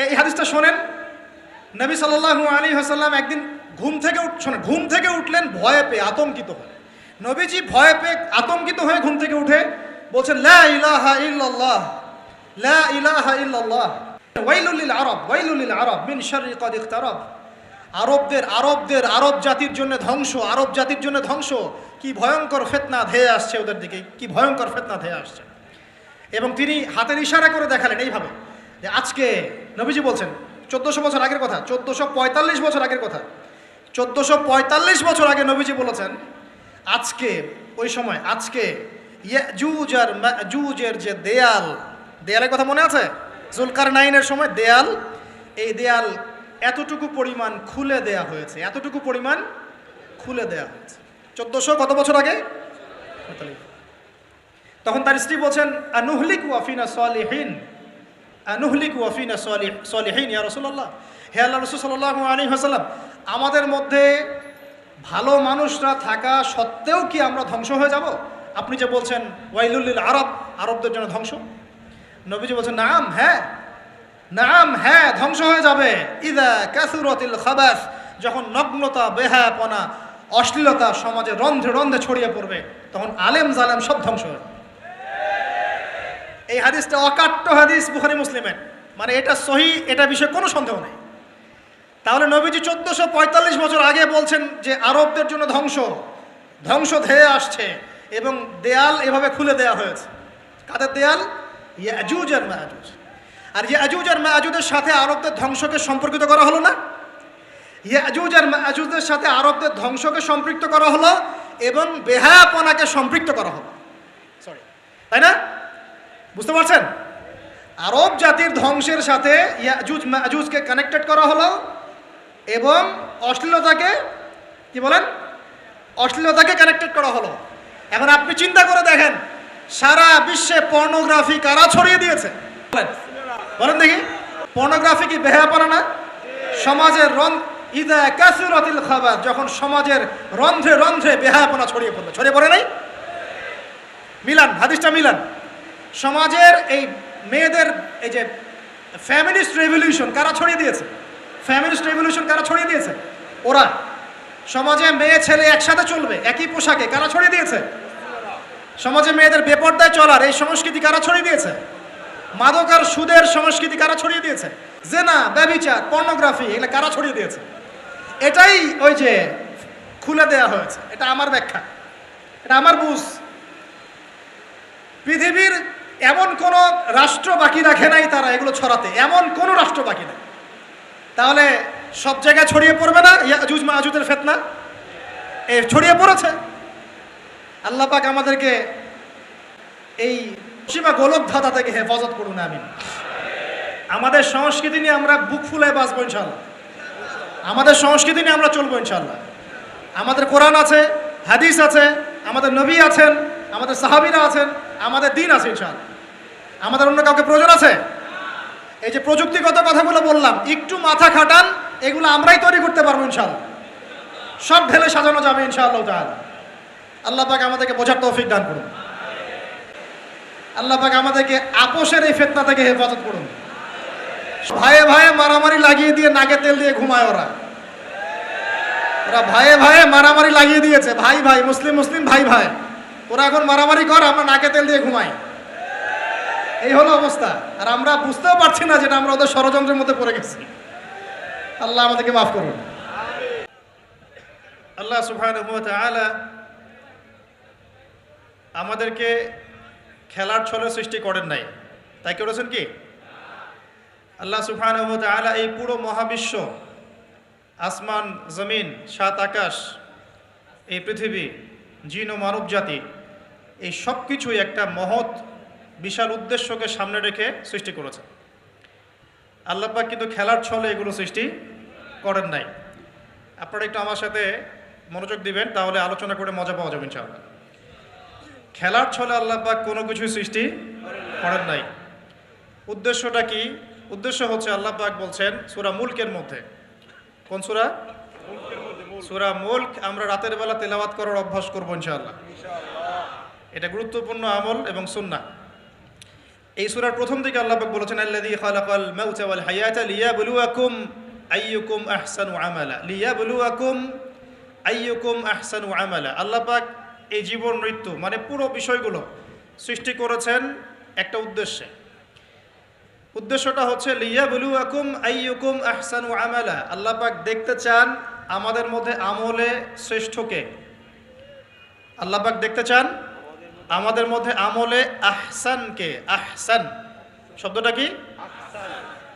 এই হাদিসটা শোনেন। নবী সাল্লাল্লাহু আলাইহি ওয়াসাল্লাম একদিন ঘুম থেকে উঠলেন ভয়ে পেয়ে, আতঙ্কিত হয়ে। নবীজি ভয়ে পেয়ে আতঙ্কিত হয়ে ঘুম থেকে উঠে বলছেন, লা ইলাহা ইল্লাল্লাহ, লা ইলাহা ইল্লাল্লাহ, ওয়াইলুল লিল আরব, ওয়াইলুল লিল আরব মিন শাররি ক্বাদ ইকতারাব। আরব জাতির জন্য ধ্বংস, আরব জাতির জন্য ধ্বংস। কি ভয়ঙ্কর ফিতনা ধেয়ে আসছে ওদের দিকে, কি ভয়ঙ্কর ফিতনা ধেয়ে আসছে। এবং তিনি হাতের ইশারা করে দেখালেন এইভাবে যে আজকে, নবীজি বলছেন 1400 বছর আগের কথা, 1445 বছর আগের কথা, 1445 বছর আগে নবীজি বলেছেন আজকে, ওই সময় আজকে ইয়াজুজ আর মাজুজের যে দেয়ালের কথা মনে আছে? জুলকারনাইনের সময় দেয়াল, এই দেয়াল এতটুকু পরিমাণ খুলে দেয়া হয়েছে, এতটুকু পরিমাণ খুলে দেয়া হয়েছে 1400 কত বছর আগে। তখন তার স্ত্রী বলছেন, আনুহলিকু আফিনা সালিহিন, আনুহলিকু আফিনা সালিহিন ইয়া রাসূলুল্লাহ, হে আল্লাহর রাসূল সাল্লাল্লাহু আলাইহি ওয়াসাল্লাম, আমাদের মধ্যে ভালো মানুষরা থাকা সত্ত্বেও কি আমরা ধ্বংস হয়ে যাব? আপনি যে বলছেন ওয়াইলুল লিল আরব, আরবদের জন্য ধ্বংস। নবীজি বলছেন, নাম হ্যাঁ, নাম হ্যাঁ, ধ্বংস হয়ে যাবে। ইদা কাসুরাতিল খাবাস, যখন নগ্নতা, বেহায়াপনা, অশ্লীলতা সমাজে রন্ধ্রে রন্ধ্রে ছড়িয়ে পড়বে, তখন আলেম জালেম সব ধ্বংস হবে। এই হাদিসটা অকাট্য হাদিস বুখারী মুসলিমের, মানে এটা সহিহ, এটা বিষয়ে কোনো সন্দেহ নেই। তাহলে নবীজি 1445 বছর আগে বলছেন যে আরবদের জন্য ধ্বংস ধেয়ে আসছে, এবং দেয়াল এভাবে খুলে দেয়া হয়েছে। কাদের দেয়াল? ইয়াজুজ আর মাজুজ। আর ইয়াজুজ আর মাজুজের সাথে আরবদের ধ্বংসকে সম্পর্কিত করা হলো না? ইয়াজুজ আর মাজুজের সাথে আরবদের ধ্বংসকে সম্পৃক্ত করা হলো এবং বেহায়াপনাকে সম্পৃক্ত করা হলো, সরি, তাই না? বুঝতে পারছেন? আরব জাতির ধ্বংসের সাথে ইয়াজুজ মাজুজকে কানেক্টেড করা হলো এবং অশ্লীলতাকে, কি বলেন, অশ্লীলতাকে কানেক্টেড করা হলো। এখন আপনি চিন্তা করে দেখেন, সারা বিশ্বে পর্নোগ্রাফি কারা ছড়িয়ে দিয়েছে? বলেন দেখি, পর্নোগ্রাফি কি বেহায়াপনা না? সমাজের ইদা কাসুরাতিল খাবাস, যখন সমাজের রন্ধ্রে রন্ধ্রে বেহায়াপনা ছড়িয়ে পড়ে নাই? মিলান, হাদিসটা মিলান। সমাজের এই মেয়েদের, এই যে ফ্যামিলিস্ট রেভলিউশন কারা ছড়িয়ে দিয়েছে? ফ্যামিলিস্ট রেভলিউশন কারা ছড়িয়ে দিয়েছে? ওরা। সমাজে মেয়ে ছেলে একসাথে চলবে একই পোশাকে, কারা ছড়িয়ে দিয়েছে? সমাজে মেয়েদের বেপর্দায় চলার এই সংস্কৃতি কারা ছড়িয়ে দিয়েছে? মাদক আর সুদের সংস্কৃতি কারা ছড়িয়ে দিয়েছে? জেনা, ব্যভিচার, পর্নোগ্রাফি, এগুলো কারা ছড়িয়ে দিয়েছে? এটাই ওই যে খুলে দেয়া হয়েছে। এটা আমার ব্যাখ্যা, এটা আমার বুঝ। পৃথিবীর এমন কোন রাষ্ট্র বাকি রাখে নাই তারা এগুলো ছড়াতে, এমন কোন রাষ্ট্র বাকি নাই। তাহলে সব জায়গায় ছড়িয়ে পড়বে না ইয়াজুজ মাজুজের ফিতনা? ছড়িয়ে পড়েছে। আল্লাহ পাক আমাদেরকে এই সীমা গোলক ধাঁধা থেকে হেফাজত করুন, আমিন। আমাদের সংস্কৃতি নিয়ে আমরা বুক ফুলে বাঁচবো ইনশাআল্লাহ, আমাদের সংস্কৃতি নিয়ে আমরা চলবো ইনশাআল্লাহ। আমাদের কোরআন আছে, হাদিস আছে, আমাদের নবী আছেন, আমাদের সাহাবীরা আছেন, আমাদের দিন আছে ইনশাআল্লাহ। আমাদের অন্য কাউকে প্রয়োজন আছে? এই যে প্রযুক্তিগত কথাগুলো বললাম, একটু মাথা খাটান, এগুলো আমরাই তৈরি করতে পারবো ইনশাআল্লাহ। সব ঢেলে সাজানো যাবে ইনশাআল্লাহ তাআলা। আল্লাহ পাক আমাদেরকে বোঝার তৌফিক দান করুন। আল্লাহ পাক আমাদেরকে আপোষের এই ফিতনা থেকে হেফাজত করুন। ভাইয়ে ভাইয়ে মারামারি লাগিয়ে দিয়ে নাকে তেল দিয়ে ঘুমায় ওরা ভাইয়ে ভাইয়ে মারামারি লাগিয়ে দিয়েছে, ভাই ভাই, মুসলিম মুসলিম, ভাই ভাই, ওরা এখন মারামারি করে, আমরা নাকে তেল দিয়ে ঘুমাই। এই হলো অবস্থা। আর আমরা বুঝতেও পারছি না যেটা আমরা ওদের ষড়যন্ত্রের মধ্যে পড়ে গেছি। আল্লাহ আমাদেরকে মাফ করুন। আল্লাহ সুবহানাহু ওয়া তাআলা আমাদেরকে খেলার ছলে সৃষ্টি করেন নাই, তাই করেছেন কি? আল্লাহ সুবহানাহু ওয়া তাআলা এই পুরো মহাবিশ্ব, আসমান জমিন, সাত আকাশ, এই পৃথিবী, জিন ও মানব জাতি, এই সব কিছুই একটা মহৎ বিশাল উদ্দেশ্যকে সামনে রেখে সৃষ্টি করেছে। আল্লাহ পাক কিন্তু খেলার ছলে এগুলো সৃষ্টি করেন নাই। আপনারা একটু আমার সাথে মনোযোগ দিবেন, তাহলে আলোচনা করে মজা পাওয়া যাবে ইনশাআল্লাহ। খেলার ছলে আল্লাহ পাক কোনো কিছুই সৃষ্টি করেন নাই। উদ্দেশ্যটা কি? উদ্দেশ্য হচ্ছে, আল্লাহ পাক বলছেন সূরা মুলকের মধ্যে, কোন সূরা? সূরা মুলক। আমরা রাতের বেলা তেলাওয়াত করার অভ্যাস করবো ইনশাআল্লাহ। এটা গুরুত্বপূর্ণ আমল এবং সুন্নাহ। এই সূরার প্রথম দিকে আল্লাহ পাক বলেছেন আল্লাযী খালাকাল মাউতা ওয়াল হায়াতা লিয়াবলুয়াকুম আইয়ুকুম আহসানু আমালা, লিয়াবলুয়াকুম আইয়ুকুম আহসানু আমালা। আল্লাহ পাক এই জীবন মৃত্যু মানে পুরো বিষয়গুলো সৃষ্টি করেছেন একটা উদ্দেশ্যে। উদ্দেশ্যটা হচ্ছে লিয়াবলুয়াকুম আইয়ুকুম আহসানু আমালা। আল্লাহ পাক দেখতে চান আমাদের মধ্যে আমলে শ্রেষ্ঠকে। আল্লাহ পাক দেখতে চান আমাদের মধ্যে আমলে আহসানকে। আহসান শব্দটা কি?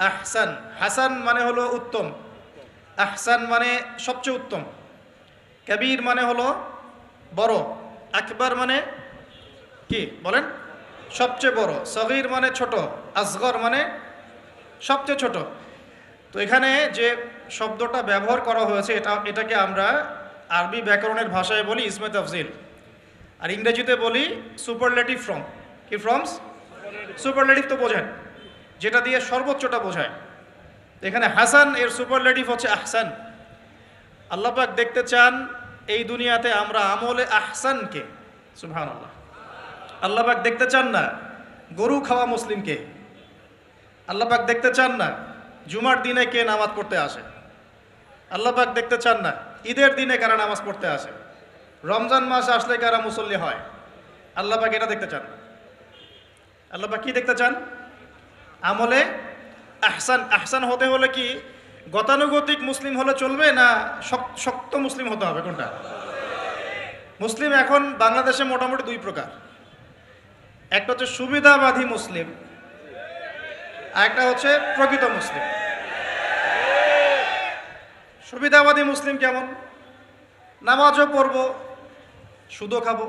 আহসান। হাসান মানে হলো উত্তম, আহসান মানে সবচেয়ে উত্তম, কবির মানে হলো বড়, আকবার মানে কি বলেন? সবচেয়ে বড়, সগীর মানে ছোট, আসগর মানে সবচেয়ে ছোট। তো এখানে যে শব্দটা ব্যবহার করা হয়েছে এটাকে আমরা আরবি ব্যাকরণের ভাষায় বলি ইসমে তাফজিল, আর ইংরেজিতে বলি সুপারলেটিভ ফর্ম। কি ফর্মস? সুপারলেটিভ তো বোঝেন, যেটা দিয়ে সর্বোচ্চটা বোঝায়। এখানে হাসান এর সুপারলেটিভ হচ্ছে আহসান। আল্লাহ পাক দেখতে চান এই দুনিয়াতে আমরা আমলে আহসানকে। সুবহানাল্লাহ। আল্লাহ পাক দেখতে চান না গরু খাওয়া মুসলিমকে। আল্লাহ পাক দেখতে চান না জুমার দিনে কে নামাজ পড়তে আসে। আল্লাহ পাক দেখতে চান না ঈদের দিনে কারা নামাজ পড়তে আসে, রমজান মাস আসলে কারা মুসল্লি হয়। আল্লাহ পাক এটা দেখতে চান। আল্লাহ পাক কি দেখতে চান? আমলে আহসান। আহসান হতে হলে কি গতানুগতিক মুসলিম হলে চলবে না শক্ত মুসলিম হতে হবে? কোনটা? মুসলিম এখন বাংলাদেশে মোটামুটি দুই প্রকার। একটা হচ্ছে সুবিধাবাদী মুসলিম, আর একটা হচ্ছে প্রকৃত মুসলিম। সুবিধাবাদী মুসলিম কেমন? নামাজও পড়ব, সুদও খাবো,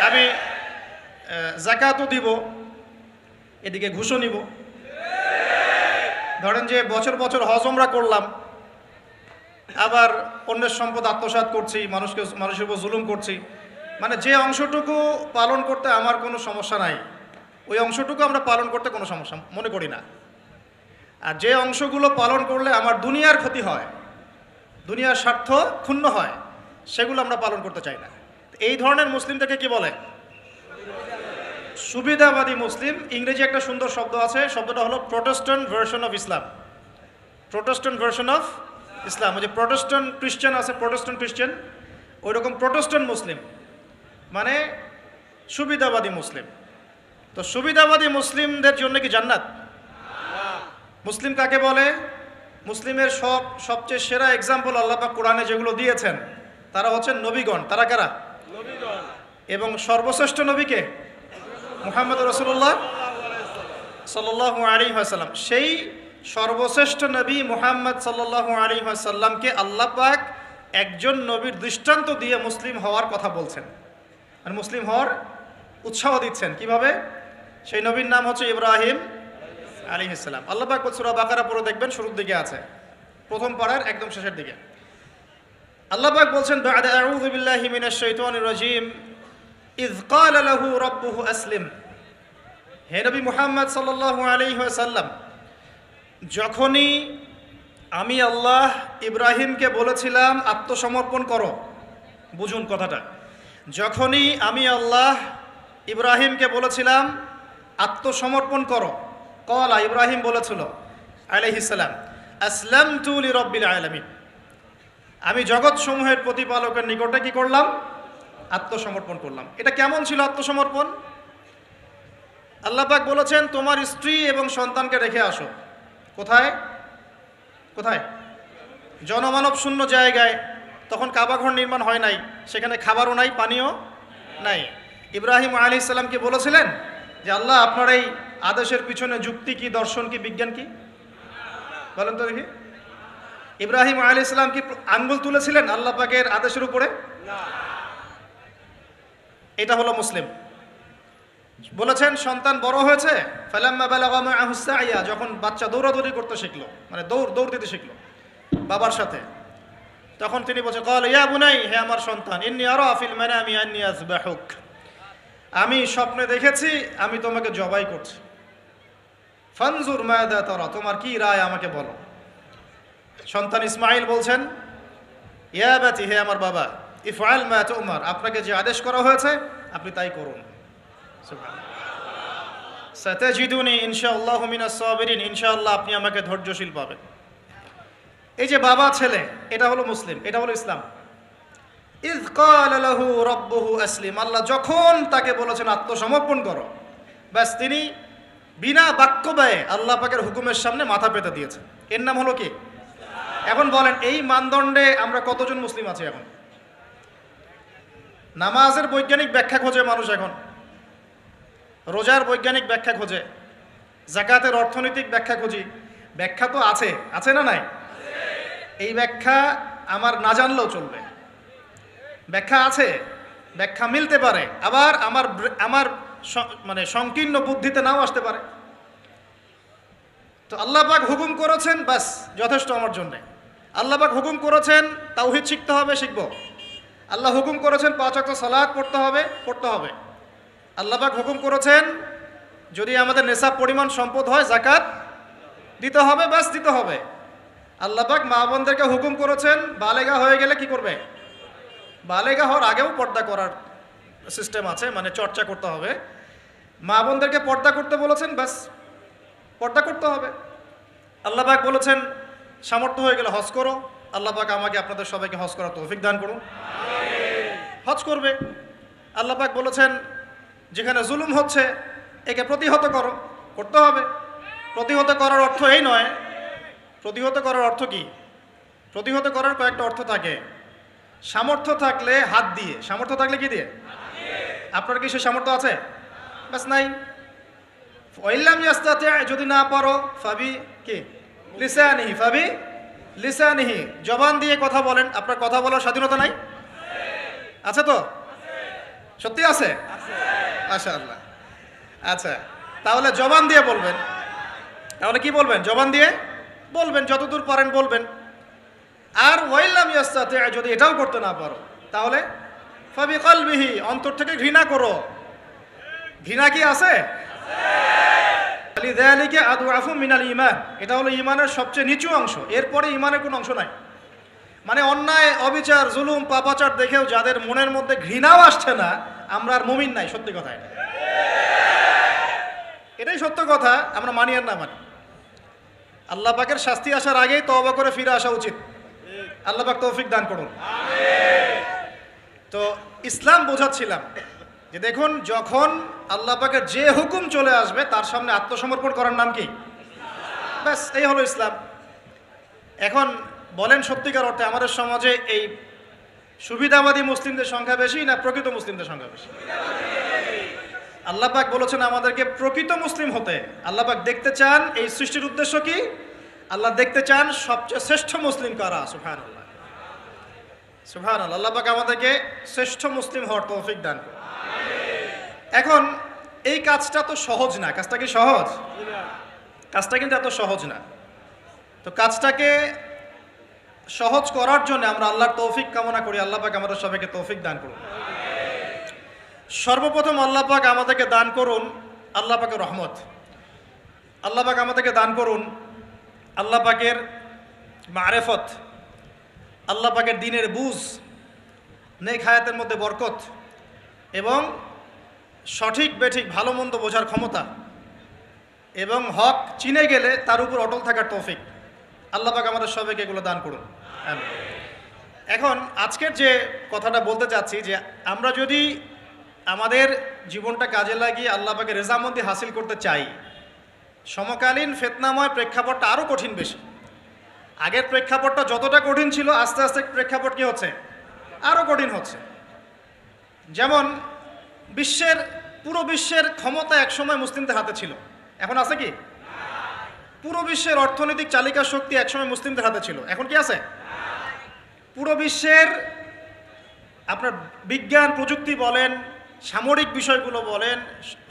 আমি যাকাতও দিব, এদিকে ঘুষও নিব। ধরেন যে বছর বছর হজ ওমরা করলাম, আবার অন্যের সম্পদ আত্মসাৎ করছি, মানুষের উপর জুলুম করছি। মানে যে অংশটুকু পালন করতে আমার কোনো সমস্যা নাই, ওই অংশটুকু আমরা পালন করতে কোনো সমস্যা মনে করি না। আর যে অংশগুলো পালন করলে আমার দুনিয়ার ক্ষতি হয়, দুনিয়ার স্বার্থ ক্ষুণ্ণ হয়, সেগুলো আমরা পালন করতে চাই না। এই ধরনের মুসলিমটাকে কি বলে? সুবিধাবাদী মুসলিম। ইংরেজি একটা সুন্দর শব্দ আছে, শব্দটা হলো protestant version of Islam. Protestant version of Islam. ওই যে প্রোটেস্ট্যান্ট খ্রিস্টান আছে, প্রোটেস্ট্যান্ট খ্রিস্টান, ওই রকম প্রোটেস্ট্যান্ট মুসলিম মানে সুবিধাবাদী মুসলিম। তো সুবিধাবাদী মুসলিমদের জন্য কি জান্নাত? মুসলিম কাকে বলে? মুসলিমের সবচেয়ে সেরা এক্সাম্পল আল্লাহ পাক কোরআনে যেগুলো দিয়েছেন তারা হচ্ছেন নবীগণ। তারা কারা? নবীগণ। এবং সর্বশ্রেষ্ঠ নবীকে মুহাম্মদ রাসূলুল্লাহ সাল্লাল্লাহু আলাইহি ওয়াসাল্লাম। সেই সর্বশ্রেষ্ঠ নবী মুহাম্মদ সাল্লাল্লাহু আলাইহি ওয়াসাল্লামকে আল্লাহ পাক একজন নবীর দৃষ্টান্ত দিয়ে মুসলিম হওয়ার কথা বলছেন, আর মুসলিম হওয়ার উৎসাহ দিচ্ছেন। কিভাবে? সেই নবীর নাম হচ্ছে ইব্রাহিম আলাইহিস সালাম। আল্লাহ পাক সূরা বাকারা পড়ে দেখবেন, শুরুর দিকে আছে, প্রথম পারার একদম শেষের দিকে। আল্লাহ পাক বলছেন বা'দা আউযু বিল্লাহি মিনাশ শাইতানির রাজীম ইয ক্বালা লাহু রাব্বুহু আসলিম। হে নবী মুহাম্মদ সাল্লাল্লাহু আলাইহি ওয়াসাল্লাম, যখনই আমি আল্লাহ ইব্রাহিমকে বলেছিলাম আত্মসমর্পণ করো, বুঝুন কথাটা, যখনই আমি আল্লাহ ইব্রাহিমকে বলেছিলাম আত্মসমর্পণ করো, ক্বালা ইব্রাহিম বলেছিল আলাইহিস সালাম আসলামতু লিরাব্বিল আলামিন, আমি জগৎসমূহের প্রতিপালকের নিকটে কি করলাম? আত্মসমর্পণ করলাম। এটা কেমন ছিল আত্মসমর্পণ? আল্লাহ পাক বলেছেন তোমার স্ত্রী এবং সন্তানকে রেখে আসো। কোথায়? কোথায়? জনমানব শূন্য জায়গায়। তখন কাবাঘর নির্মাণ হয় নাই, সেখানে খাবারও নাই, পানিও নাই। ইব্রাহিম আলাইহিস সালামকে বলেছিলেন যে আল্লাহ আপনার এই আদেশের পিছনে যুক্তি কি, দর্শন কি, বিজ্ঞান কি? বলেন তো দেখি। ইব্রাহিম আলাইহিস সালাম কি আঙ্গুল তুলেছিলেন আল্লাহ পাকের আদেশের উপরে? না। এটা হলো মুসলিম। বলেছেন সন্তান বড় হয়েছে, ফালাম্মা বালাগা মাআহু সাইয়া, যখন বাচ্চা দৌড়াদৌড়ি করতে শিখলো, মানে দৌড় দিতে শিখলো বাবার সাথে, তখন তিনি বলছেন ক্বালা ইয়া বুনাই, হে আমার সন্তান, ইন্নী আরা ফিল মানামি আন্নী আযবাহুক, আমি স্বপ্নে দেখেছি আমি তোমাকে জবাই করছি। ফানজুর মাযা তারা, তোমার কি রায় আমাকে বলো। সন্তান ইসমাঈল বলছেন ইয়া বাতি, হে আমার বাবা, ইফআল মা তুমার, আপনাকে যে আদেশ করা হয়েছে আপনি তাই করুন। সাতাজিদুনি ইনশাআল্লাহু মিনাস সাবিরিন, ইনশাআল্লাহ আপনি আমাকে ধৈর্যশীল পাবেন। এই যে বাবা ছেলে, এটা হলো মুসলিম, এটা হলো ইসলাম। ইয ক্বালা লাহু রাব্বুহু আসলিম, আল্লাহ যখন তাকে বলেছেন আত্মসমর্পণ করো, ব্যাস তিনি বিনা বাক্য ব্যয়ে আল্লাহ পাকের হুকুমের সামনে মাথা পেতে দিয়েছেন। এর নাম হলো কি? এখন বলেন এই মানদণ্ডে আমরা কতজন মুসলিম আছি? এখন নামাজের বৈজ্ঞানিক ব্যাখ্যা খোঁজে মানুষ, এখন রোজার বৈজ্ঞানিক ব্যাখ্যা খোঁজে, যাকাতের অর্থনৈতিক ব্যাখ্যা খুঁজি। ব্যাখ্যা তো আছে, আছে না নাই? এই ব্যাখ্যা আমার না জানলেও চলবে। ব্যাখ্যা আছে, ব্যাখ্যা মিলতে পারে, আবার আমার মানে সংকীর্ণ বুদ্ধিতে নাও আসতে পারে। তো আল্লাহ পাক হুকুম করেছেন, বাস যথেষ্ট আমার জন্য। আল্লাহ পাক হুকুম করেছেন তাওহীদ শিখতে হবে, শিখব। আল্লাহ হুকুম করেছেন 5 ওয়াক্ত সালাত পড়তে হবে, পড়তে হবে। আল্লাহ পাক হুকুম করেছেন যদি আমাদের নেশাব পরিমাণ সম্পদ হয় যাকাত দিতে হবে, বাস দিতে হবে। আল্লাহ পাক মা বোনদেরকে হুকুম করেছেন বালেগা হয়ে গেলে কি করবে? বালেগা হওয়ার আগেও পর্দা করার সিস্টেম আছে, মানে চর্চা করতে হবে। মা বোনদেরকে পর্দা করতে বলেছেন, বাস পর্দা করতে হবে। আল্লাহ পাক বলেছেন সামর্থ্য হয়ে গেলে হজ করো। আল্লাহ পাক আমাকে আপনাদের সবাইকে হজ করার তৌফিক দান করুন, হজ করবে। আল্লাহ পাক বলেছেন যেখানে জুলুম হচ্ছে একে প্রতিহত করো, করতে হবে। প্রতিহত করার অর্থ এই নয়। প্রতিহত করার অর্থ কি? প্রতিহত করার কয়েকটা অর্থ থাকে। সামর্থ্য থাকলে হাত দিয়ে, সামর্থ্য থাকলে কি দিয়ে? আপনার কি সে সামর্থ্য আছে? বাস নাই। ওয়াইল্লাম ইয়াস্তাতি, যদি না পারো ফাবি কি লিসানিহি, ফাবি লিসানিহি, জবান দিয়ে কথা বলেন। আপনার কথা বলার স্বাধীনতা নাই? আছে তো? সত্যি আছে? মাশাআল্লাহ। আচ্ছা, তাহলে জবান দিয়ে বলবেন। তাহলে কি বলবেন? জবান দিয়ে বলবেন, যতদূর পারেন বলবেন। আর ওয়াইল্লাম ইয়াস্তাতি, যদি এটাও করতে না পারো তাহলে ফাবি কলবিহি, অন্তর থেকে ঘৃণা করো। ঘৃণা কি আছে? লিযালিকা আদওয়াফু মিনাল ঈমান, এটা হলো ঈমানের সবচেয়ে নিচু অংশ। এরপরে ঈমানের কোনো অংশ নাই। মানে অন্যায়, অবিচার, জুলুম, পাপাচার দেখেও যাদের মনের মধ্যে ঘৃণাও আসছে না, আমরা আর মুমিন নাই। সত্যি কথা এটা, এটাই সত্য কথা। আমরা মানি আর না মানি, আল্লাহ পাকের শাস্তি আসার আগেই তওবা করে ফিরে আসা উচিত। আল্লাহ পাক তৌফিক দান করুন। তো ইসলাম বোঝাচ্ছিলাম যে দেখুন, যখন আল্লাহ পাকের যে হুকুম চলে আসবে তার সামনে আত্মসমর্পণ করার নাম কি? ব্যাস এই হলো ইসলাম। এখন বলেন সত্যিকার অর্থে আমাদের সমাজে এই সুবিধাবাদী মুসলিমদের সংখ্যা বেশি না প্রকৃত মুসলিমদের সংখ্যা বেশি? আল্লাহ পাক বলেছেন আমাদেরকে প্রকৃত মুসলিম হতে। আল্লাহ পাক দেখতে চান, এই সৃষ্টির উদ্দেশ্য কি? আল্লাহ দেখতে চান সবচেয়ে শ্রেষ্ঠ মুসলিম কারা। সুবহানাল্লাহ, সুবহানাল্লাহ। আল্লাহ পাক আমাদেরকে শ্রেষ্ঠ মুসলিম হওয়ার তৌফিক দান করুন। এখন এই কাজটা তো সহজ না। কাজটা কি সহজ? কাজটা কিন্তু এত সহজ না। তো কাজটাকে সহজ করার জন্য আমরা আল্লাহর তৌফিক কামনা করি। আল্লাহ পাক আমাদের সবাইকে তৌফিক দান করুন। সর্বপ্রথম আল্লাহ পাক আমাদেরকে দান করুন আল্লাহ পাকের রহমত। আল্লাহ পাক আমাদেরকে দান করুন আল্লাহ পাকের মারেফত, আল্লাহ পাকের দ্বীনের বুঝ, নেক হায়াতের মধ্যে বরকত এবং সঠিক বেঠিক ভালো মন্দ বোঝার ক্ষমতা এবং হক চিনে গেলে তার উপর অটল থাকার তৌফিক। আল্লাহ পাক আমাদের সবাইকে এগুলো দান করুন। এখন আজকের যে কথাটা বলতে চাচ্ছি যে আমরা যদি আমাদের জীবনটা কাজে লাগিয়ে আল্লাহ পাকের রেজামন্দি হাসিল করতে চাই, সমকালীন ফিতনাময় প্রেক্ষাপটটা আরও কঠিন বেশি। আগের প্রেক্ষাপটটা যতটা কঠিন ছিল, আস্তে আস্তে প্রেক্ষাপট কি হচ্ছে? আরও কঠিন হচ্ছে। যেমন পুরো বিশ্বের ক্ষমতা একসময় মুসলিমদের হাতে ছিল, এখন আছে কি? পুরো বিশ্বের অর্থনৈতিক চালিকা শক্তি একসময় মুসলিমদের হাতে ছিল, এখন কি আছে? পুরো বিশ্বের আপনার বিজ্ঞান প্রযুক্তি বলেন, সামরিক বিষয়গুলো বলেন,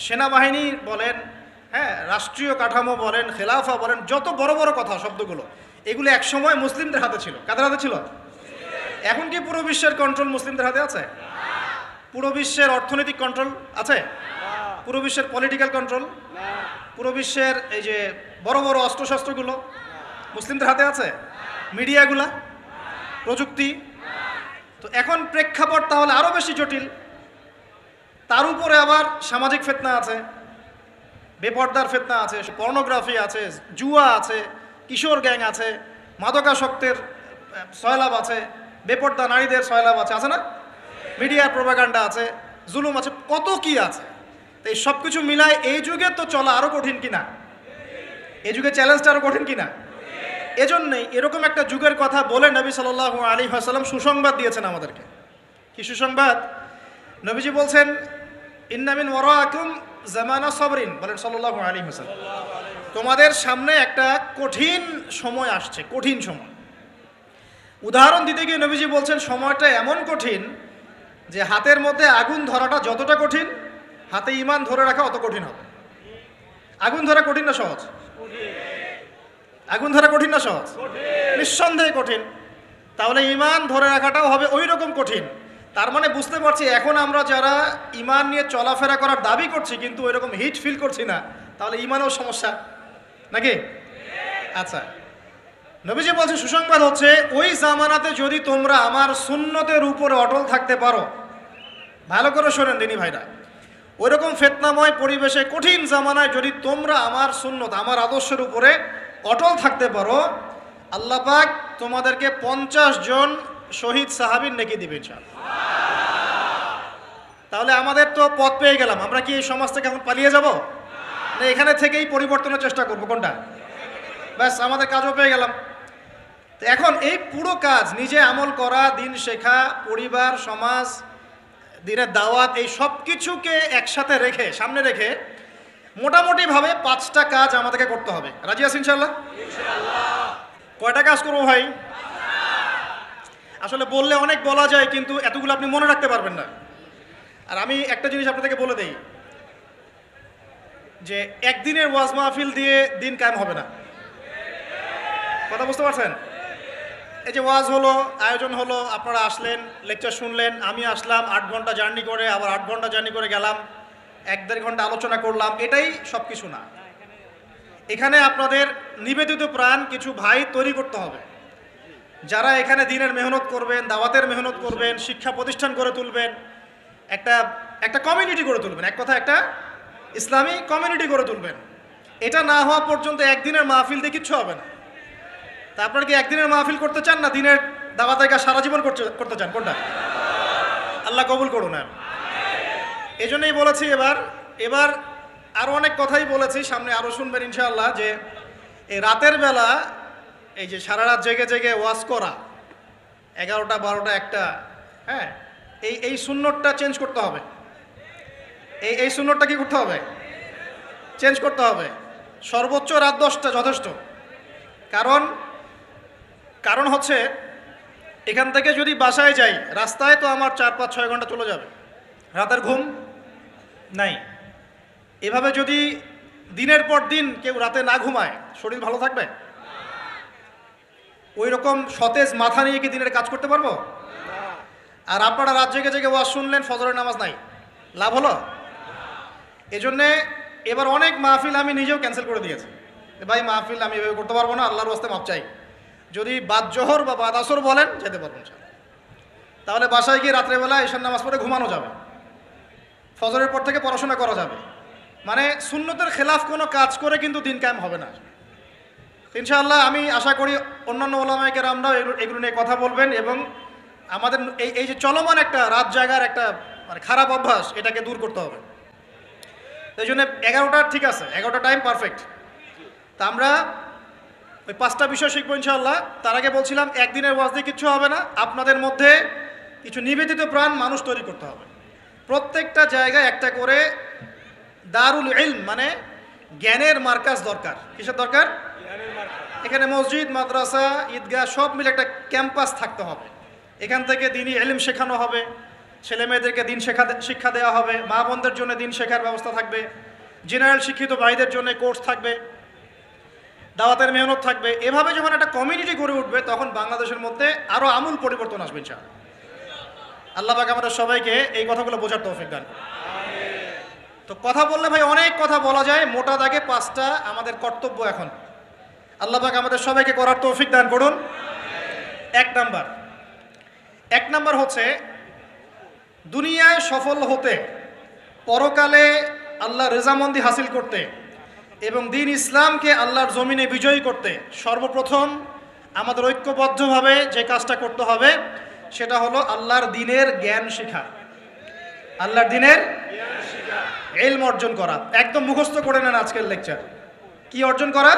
সেনাবাহিনী বলেন, হ্যাঁ, রাষ্ট্রীয় কাঠামো বলেন, খেলাফা বলেন, যত বড় বড় কথা শব্দগুলো, এগুলো একসময় মুসলিমদের হাতে ছিল। কাদের হাতে ছিল? এখন কি পুরো বিশ্বের কন্ট্রোল মুসলিমদের হাতে আছে? পুরো বিশ্বের অর্থনৈতিক কন্ট্রোল আছে? পুরো বিশ্বের পলিটিক্যাল কন্ট্রোল, পুরো বিশ্বের এই যে বড় বড় অস্ত্রশস্ত্রগুলো মুসলিমদের হাতে আছে? মিডিয়াগুলা, প্রযুক্তি? তো এখন প্রেক্ষাপট তাহলে আরও বেশি জটিল। তার উপরে আবার সামাজিক ফিতনা আছে, বেপর্দার ফিতনা আছে, পর্নোগ্রাফি আছে, জুয়া আছে, কিশোর গ্যাং আছে, মাদকাসক্তের সয়লাভ আছে, বেপর্দা নারীদের সয়লাভ আছে না, মিডিয়ার প্রোপাগান্ডা আছে, জুলুম আছে, কত কি আছে। তো এই সব কিছু মিলায় এই যুগে তো চলা আরও কঠিন কিনা, এই যুগে চ্যালেঞ্জটা আরও কঠিন কিনা। এজন্যই এরকম একটা যুগের কথা বলে নবী সাল্লাল্লাহু আলাইহি ওয়াসাল্লাম সুসংবাদ দিয়েছেন আমাদেরকে। কি সুসংবাদ? নবীজি বলছেন, ইন্না মিন ওয়ারাকুম জামানা সাবরিন, বলেন সাল্লাল্লাহু আলাইহি ওয়াসাল্লাম, তোমাদের সামনে একটা কঠিন সময় আসছে, কঠিন সময়। উদাহরণ দিতে গিয়ে নবীজি বলছেন সময়টা এমন কঠিন যে হাতের মধ্যে আগুন ধরাটা যতটা কঠিন, হাতে ঈমান ধরে রাখা অত কঠিন হবে। আগুন ধরা কঠিন না সহজ? আগুন ধরা কঠিন না সহজ? নিঃসন্দেহে কঠিন। তাহলে ঈমান ধরে রাখাটাও হবে ওই রকম কঠিন। তার মানে বুঝতে পারছি এখন আমরা যারা ঈমান নিয়ে চলাফেরা করার দাবি করছি কিন্তু ওই রকম হিট ফিল করছি না, তাহলে ঈমানেও সমস্যা নাকি? আচ্ছা, নবীজি বলছে সুসংবাদ হচ্ছে ওই জামানাতে যদি তোমরা আমার সুন্নতের উপরে অটল থাকতে পারো, ভালো করে শোনেন দিনী ভাইরা, ওই রকম ফিতনাময় পরিবেশে কঠিন জামানায় যদি তোমরা আমার সুন্নত, আমার আদর্শের উপরে অটল থাকতে পারো, আল্লাহ পাক তোমাদেরকে 50 জন শহীদ সাহাবীর নেকি দিবেন ইনশাআল্লাহ। তাহলে আমাদের তো পথ পেয়ে গেলাম, আমরা কি এই সমাজ থেকে এখন পালিয়ে যাব না এখানে থেকেই পরিবর্তনের চেষ্টা করব? কোনটা? ব্যাস, আমাদের কাজও পেয়ে গেলাম। তো এখন এই পুরো কাজ নিজে আমল করা, দিন শেখা, পরিবার, সমাজ, দিনের দাওয়াত, এই সব কিছুকে একসাথে রেখে, সামনে রেখে মোটামুটিভাবে 5টা কাজ আমাদেরকে করতে হবে। রাজি আছেন ইনশাআল্লাহ? কয়টা কাজ করবো ভাই? আসলে বললে অনেক বলা যায়, কিন্তু এতগুলো আপনি মনে রাখতে পারবেন না। আর আমি একটা জিনিস আপনাদেরকে বলে দেই যে একদিনের ওয়াজ মাহফিল দিয়ে দিন কায়েম হবে না। কথা বুঝতে পারছেন? এই যে ওয়াজ হলো, আয়োজন হলো, আপনারা আসলেন, লেকচার শুনলেন, আমি আসলাম 8 ঘন্টা জার্নি করে, আবার 8 ঘন্টা জার্নি করে গেলাম, 1-1.5 ঘন্টা আলোচনা করলাম, এটাই সব কিছু না। এখানে আপনাদের নিবেদিত প্রাণ কিছু ভাই তৈরি করতে হবে, যারা এখানে দিনের মেহনত করবেন, দাওয়াতের মেহনত করবেন, শিক্ষা প্রতিষ্ঠান করে তুলবেন, একটা কমিউনিটি গড়ে তুলবেন, এক কথা একটা ইসলামী কমিউনিটি গড়ে তুলবেন। এটা না হওয়া পর্যন্ত একদিনের মাহফিল দিয়ে কিচ্ছু হবে না। তা আপনারা কি একদিনের মাহফিল করতে চান না দিনের দাওয়াতের কাজ সারা জীবন করতে চান? কোনটা? আল্লাহ কবুল করুন। এই জন্যই বলেছি এবার আরও অনেক কথাই বলেছি, সামনে আরও শুনবেন ইনশাআল্লাহ, যে এই রাতের বেলা এই যে সারা রাত জেগে জেগে ওয়াজ করা, 11টা 12টা 1টা, হ্যাঁ, এই সুন্নতটা চেঞ্জ করতে হবে। এই সুন্নতটা কি করতে হবে? চেঞ্জ করতে হবে। সর্বোচ্চ রাত 10টা যথেষ্ট। কারণ হচ্ছে এখান থেকে যদি বাসায় যাই, রাস্তায় তো আমার 4-5-6 ঘন্টা চলে যাবে, রাতের ঘুম নাই। এভাবে যদি দিনের পর দিন কেউ রাতে না ঘুমায়, শরীর ভালো থাকবে? ওই রকম সতেজ মাথা নিয়ে কি দিনের কাজ করতে পারবো? আর আপনারা রাত জেগে জেগে ওয়াজ শুনলেন, ফজরের নামাজ নাই, লাভ হলো? এজন্যে এবার অনেক মাহফিল আমি নিজেও ক্যান্সেল করে দিয়েছি। ভাই মাহফিল আমি এভাবে করতে পারবো না, আল্লাহর ওয়াস্তে মাপ চাই। যদি বাদ জোহর বা বাদ আসর বলেন যেতে পারবেন, তাহলে বাসায় গিয়ে রাত্রেবেলা এশার নামাজ পড়ে ঘুমানো যাবে, ফজরের পর থেকে পড়াশোনা করা যাবে। মানে সুন্নতের খেলাফ কোনো কাজ করে কিন্তু দিন কায়েম হবে না ইনশাআল্লাহ। আমি আশা করি অন্যান্য ওলামায়ে কেরামরাও এগুলো নিয়ে কথা বলবেন এবং আমাদের এই যে চলমান একটা রাত জাগার একটা মানে খারাপ অভ্যাস, এটাকে দূর করতে হবে। এই জন্য 11টা ঠিক আছে, 11টা টাইম পারফেক্ট। তা আমরা ওই 5টা বিষয় শিখবো ইনশাআল্লাহ। তার আগে বলছিলাম একদিনের ওয়াজ দিয়ে কিচ্ছু হবে না, আপনাদের মধ্যে কিছু নিবেদিত প্রাণ মানুষ তৈরি করতে হবে। প্রত্যেকটা জায়গায় একটা করে দারুল ইলম মানে জ্ঞানের মার্কাজ দরকার। কিসের দরকার? এখানে মসজিদ, মাদ্রাসা, ঈদগাহ সব মিলে একটা ক্যাম্পাস থাকতে হবে। এখান থেকে দিনই ইলম শেখানো হবে, ছেলে মেয়েদেরকে দিন শিক্ষা দেওয়া হবে, মা বোনদের জন্য দিন শেখার ব্যবস্থা থাকবে, জেনারেল শিক্ষিত ভাইদের জন্য কোর্স থাকবে, দাওয়াতের মেহনত থাকবে। এভাবে যখন একটা কমিউনিটি গড়ে উঠবে তখন বাংলাদেশের মধ্যে আরও আমূল পরিবর্তন আসবে ইনশাআল্লাহ। আল্লাহ পাক আমাদের সবাইকে এই কথাগুলো বোঝার তৌফিক দান করুন। তো কথা বললে ভাই অনেক কথা বলা যায়, মোটা দাগে 5টা আমাদের কর্তব্য এখন আল্লাহ পাক আমাদের সবাইকে করার তৌফিক দান করুন। এক নাম্বার হচ্ছে দুনিয়ায় সফল হতে পরকালে আল্লাহর রেজামন্দি হাসিল করতে এবং দ্বীন ইসলামকে আল্লাহর জমিনে বিজয়ী করতে সর্বপ্রথম আমাদের ঐক্যবদ্ধভাবে যে কাজটা করতে হবে সেটা হলো আল্লাহর দ্বীনের জ্ঞান শেখা। আল্লাহর দ্বীনের ইলম অর্জন করা। একদম মুখস্থ করে নেন আজকের লেকচার। কি অর্জন করা?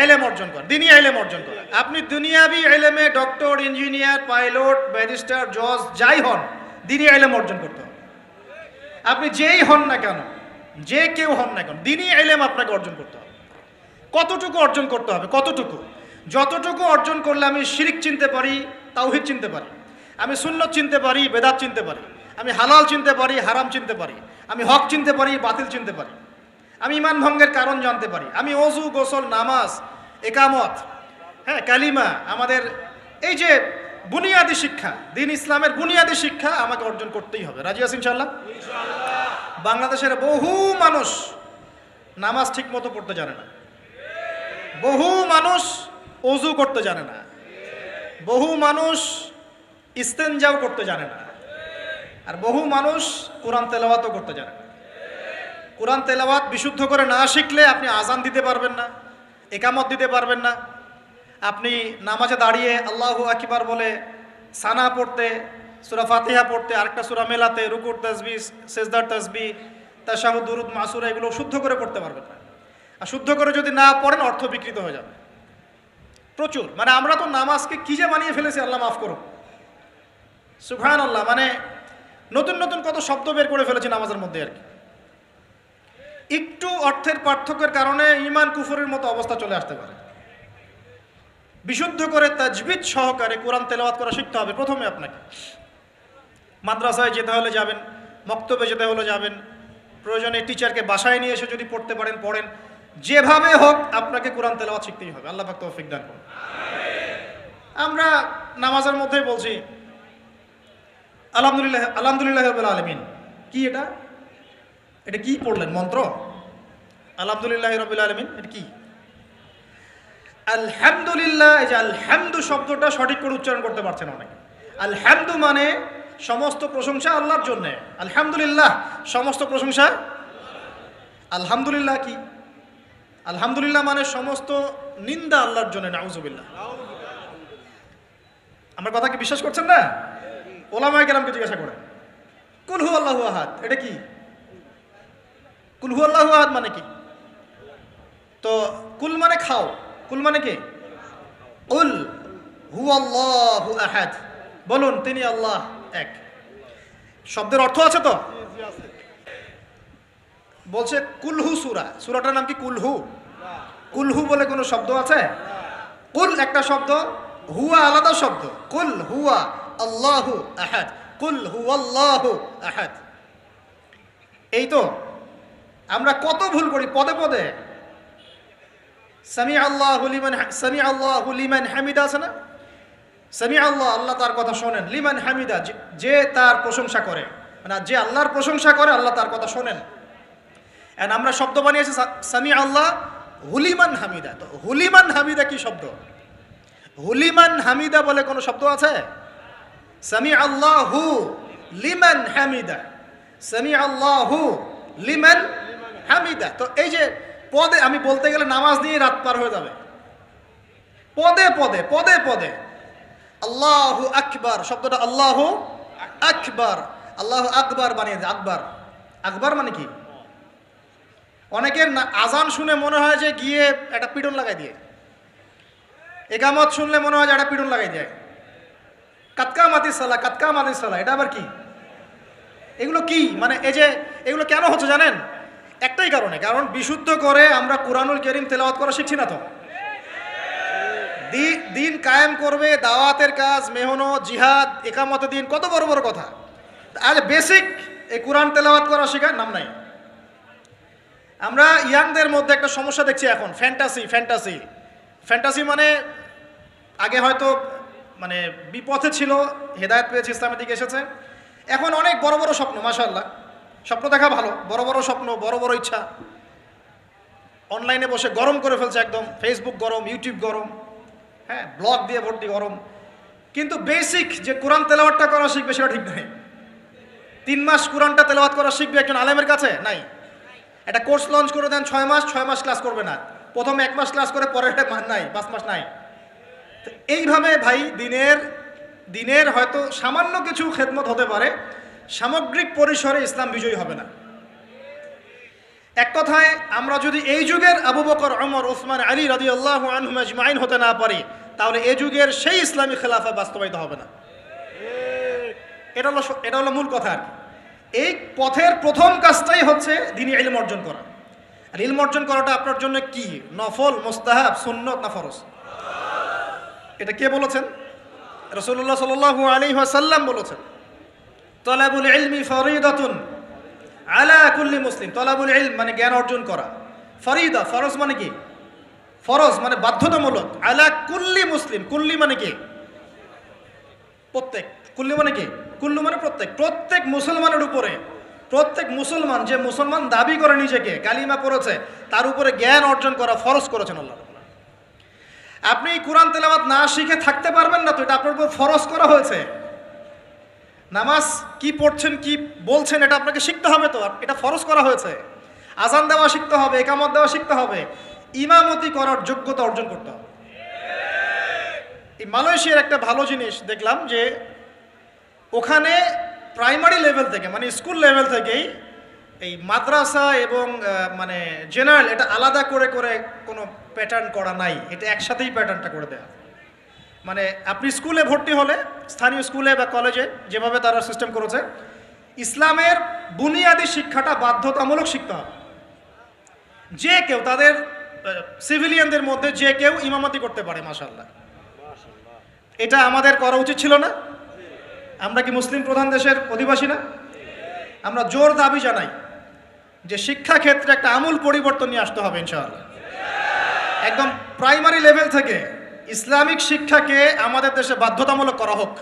ইলম অর্জন করা, দ্বীনি ইলম অর্জন করা। আপনি দুনিয়াবি ইলমে ডক্টর, ইঞ্জিনিয়ার, পাইলট, ব্যারিস্টার, জজ যাই হন, দ্বীনি ইলম অর্জন করতে হবে। আপনি যেই হন না কেন, যে কেউ হন না কেন, দ্বীনি ইলম আপনাকে অর্জন করতে হবে। কতটুকু অর্জন করতে হবে? কতটুকু? যতটুকু অর্জন করলে আমি শিরিক চিনতে পারি, তাওহীদ চিনতে পারি, আমি সুন্নত চিনতে পারি, বেদাত চিনতে পারি, আমি হালাল চিনতে পারি, হারাম চিনতে পারি, আমি হক চিনতে পারি, বাতিল চিনতে পারি, আমি ঈমান ভঙ্গের কারণ জানতে পারি, আমি ওযু, গোসল, নামাজ, ইকামত, কালিমা, আমাদের এই যে বুনিয়াদী শিক্ষা, দ্বীন ইসলামের বুনিয়াদী শিক্ষা আমাকে অর্জন করতেই হবে। রাজি আছেন ইনশাআল্লাহ? বাংলাদেশের বহু মানুষ নামাজ ঠিক মতো পড়তে জানে না, বহু মানুষ ওযু করতে জানে না, বহু মানুষ ইস্তেনজাও করতে জানে না, আর বহু মানুষ কোরআন তেলাওয়াতও করতে জানে না। কোরআন তেলাওয়াত বিশুদ্ধ করে না শিখলে আপনি আজান দিতে পারবেন না, একামত দিতে পারবেন না। আপনি নামাজে দাঁড়িয়ে আল্লাহু আকবার বলে সানা পড়তে, সূরা ফাতিহা পড়তে, আরেকটা সূরা মেলাতে, রুকুর তাসবিহ, সিজদার তাসবিহ, তাশাহুদ, দুরুদ, মাসুরা এগুলো শুদ্ধ করে পড়তে পারবেন না। আর শুদ্ধ করে যদি না পড়েন অর্থ বিকৃত হয়ে যাবে প্রচুর। মানে আমরা তো নামাজকে কি যে বানিয়ে ফেলেছি, আল্লাহ মাফ করুন, সুবহানাল্লাহ। মানে নতুন নতুন কত শব্দ বের করে ফেলেছি নামাজের মধ্যে আর কি। একটু অর্থের পার্থক্যের কারণে ঈমান কুফরের মতো অবস্থা চলে আসতে পারে। বিশুদ্ধ করে তাজবিদ সহকারে কোরআন তেলাওয়াত করা শিখতে হবে প্রথমে আপনাকে। মাদ্রাসায় যেতে হলে যাবেন, মক্তবে যেতে হলে যাবেন, প্রয়োজনে টিচারকে বাসায় নিয়ে এসে যদি পড়তে পারেন পড়েন, যেভাবে হোক আপনাকে কোরআন তেলাওয়াত শিখতেই হবে। আল্লাহ পাক তৌফিক দান করুন। আমরা নামাজের মধ্যেই বলছি আলহামদুলিল্লাহ, আলহামদুলিল্লাহি রাব্বিল আলামিন। কি এটা? এটা কি পড়লেন মন্ত্র? আলহামদুলিল্লাহি রাব্বিল আলামিন এটা কি? আলহামদুলিল্লাহ। এই যে আলহামদু শব্দটা সঠিক করে উচ্চারণ করতে পারছেন অনেকে। আলহামদু মানে সমস্ত প্রশংসা আল্লাহর জন্য। আলহামদুলিল্লাহ সমস্ত প্রশংসা। আলহামদুলিল্লাহ কি? আলহামদুলিল্লাহ মানে সমস্ত নিন্দা আল্লাহর জন্য। নাউজুবিল্লাহ। আমার কথা কি বিশ্বাস করছেন না? ওলামায়ে কেরামকে জিজ্ঞাসা করেন। কুল হু আল্লাহু আহাদ এটা কি? কুল হু আল্লাহু আহাদ মানে কি? তো কুল মানে খাও, কুল মানে কি? কুল হু আল্লাহু আহাদ, বলুন তিনি আল্লাহ এক। শব্দের অর্থ আছে তো? বলছে কুলহু সূরা, সূরাটার নাম কি কুলহু? কুলহু বলে কোনো শব্দ আছে? কুল একটা শব্দ, হুয়া আলাদা শব্দ। কুল হুয়া আল্লাহু আহাদ, কুল হুয়াল্লাহু আহাদ। এই তো আমরা কত ভুল করি পদে পদে। সামি আল্লাহু লিমান হামিদা আছে না? সামি আল্লাহ, আল্লাহ তার কথা শোনেন। লিমান হামিদা, যে তার প্রশংসা করে, মানে যে আল্লাহর প্রশংসা করে আল্লাহ তার কথা শোনেন। এন্ড আমরা শব্দ বানিয়েছি সামি আল্লাহ হুলিমান হামিদা। তো হুলিমান হামিদা কি শব্দ? হুলিমান হামিদা বলে কোনো শব্দ আছে? সামি আল্লাহু লিমান হামিদা, সামি আল্লাহু লিমান হামিদা। তো এই যে পদে, আমি বলতে গেলে নামাজ নিয়ে রাত পার হয়ে যাবে। পদে পদে পদে পদে আল্লাহু আকবার শব্দটা আল্লাহু আকবার, আল্লাহু আকবার বানিয়ে দেয়। আকবার, আকবার মানে কি? অনেকের আজান শুনে মনে হয় যে গিয়ে একটা পিটন লাগাই দিয়ে, একামত শুনলে মনে হয় যে একটা পিটন লাগাই দেয়। কাতকা মাতিস সালা, কাতকা মাতিস সালা, এটা আবার কি? এগুলো কি? মানে এই যে এগুলো কেন হচ্ছে জানেন? একটাই কারণে, কারণ বিশুদ্ধ করে আমরা কুরআনুল কারীম তেলাওয়াত করা শিখছি না। তো দিন কায়েম করবে, দাওয়াতের কাজ, মেহনত, জিহাদ, একামতে দিন, কত বড় বড় কথা। আজ বেসিক এই কোরআন তেলাওয়াত করা শেখার নাম নাই। আমরা ইয়াংদের মধ্যে একটা সমস্যা দেখছি এখন, ফ্যান্টাসি। ফ্যান্টাসি ফ্যান্টাসি মানে আগে হয়তো মানে বিপথে ছিল, হেদায়েত পেয়েছে, ইসলামের দিকে এসেছে। এখন অনেক বড় বড় স্বপ্ন, মাশাআল্লাহ, স্বপ্ন দেখা ভালো, বড় বড় স্বপ্ন, বড় বড় ইচ্ছা। অনলাইনে বসে গরম করে ফেলছে একদম, ফেসবুক গরম, ইউটিউব গরম, ব্লগ দিয়ে ভর্তি গরম। কিন্তু বেসিক যে কোরআন তেলাওয়াতটা করা শিখবে সেটা ঠিক নয়। 3 মাস কোরআনটা তেলাওয়াত করা শিখবে একজন আলেমের কাছে? নাই। একটা কোর্স লঞ্চ করে দেন 6 মাস ক্লাস করবে না, প্রথমে 1 মাস ক্লাস করে পরে নাই, 5 মাস নাই। তো এইভাবে ভাই দিনের হয়তো সামান্য কিছু খেদমত হতে পারে, সামগ্রিক পরিসরে ইসলাম বিজয়ী হবে না। এক কথায় আমরা যদি এই যুগের আবু বকর, ওমর, ওসমান, আলী রাদিয়াল্লাহু আনহুম আজমাইন হতে না পারি, তাহলে এই যুগের সেই ইসলামী খেলাফা বাস্তবায়িত হবে না। এটা হলো মূল কথা আর কি। এই পথের প্রথম কাজটাই হচ্ছে দ্বীনি ইলম অর্জন করা। আর ইলম অর্জন করাটা আপনার জন্য কি? নফল, মুস্তাহাব, সুন্নত না ফরজ? এটা কে বলেছেন? রাসূলুল্লাহ সাল্লাল্লাহু আলাইহি ওয়াসাল্লাম বলেছেন, তলাবুল ইলমি ফরিদাতুন আলা কুল্লি মুসলিম। তলাবুল ইলম মানে জ্ঞান অর্জন করা, ফরিদা ফরজ মানে কি? ফরজ মানে বাধ্যতামূলক। আলা কুল্লি মুসলিম, কুল্লি মানে কি? প্রত্যেক। কুল্লি মানে কি? কুল্লু মানে প্রত্যেক মুসলমানের উপরে, প্রত্যেক মুসলমান যে মুসলমান দাবি করে নিজেকে, কালিমা পড়েছে, তার উপরে জ্ঞান অর্জন করা ফরজ করেছেন আল্লাহ। আপনি কোরআন তেলাওয়াত না শিখে থাকতে পারবেন না, তো এটা আপনার উপর ফরজ করা হয়েছে। নামাজ কি পড়ছেন, কি বলছেন, এটা আপনাকে শিখতে হবে, তো এটা ফরজ করা হয়েছে। আজান দেওয়া শিখতে হবে, একামত দেওয়া শিখতে হবে, ইমামতি করার যোগ্যতা অর্জন করতে হবে। এই মালয়েশিয়ার একটা ভালো জিনিস দেখলাম যে ওখানে প্রাইমারি লেভেল থেকে, মানে স্কুল লেভেল থেকেই এই মাদ্রাসা এবং মানে জেনারেল এটা আলাদা করে করে কোনো প্যাটার্ন করা নাই, এটা একসাথেই প্যাটার্নটা করে দেয়া। মানে আপনি স্কুলে ভর্তি হলে, স্থানীয় স্কুলে বা কলেজে যেভাবে তারা সিস্টেম করেছে, ইসলামের বুনিয়াদী শিক্ষাটা বাধ্যতামূলক শিখতে হবে। যে কেউ, তাদের সিভিলিয়ানদের মধ্যে যে কেউ ইমামতি করতে পারে, মাশাআল্লাহ। এটা আমাদের করা উচিত ছিল না? আমরা কি মুসলিম প্রধান দেশের অধিবাসী না? আমরা জোর দাবি জানাই যে শিক্ষা ক্ষেত্রে একটা আমূল পরিবর্তন নিয়ে আসতে হবে ইনশাআল্লাহ। একদম প্রাইমারি লেভেল থেকে ইসলামিক শিক্ষাকে আমাদের দেশে বাধ্যতামূলক করা হোক।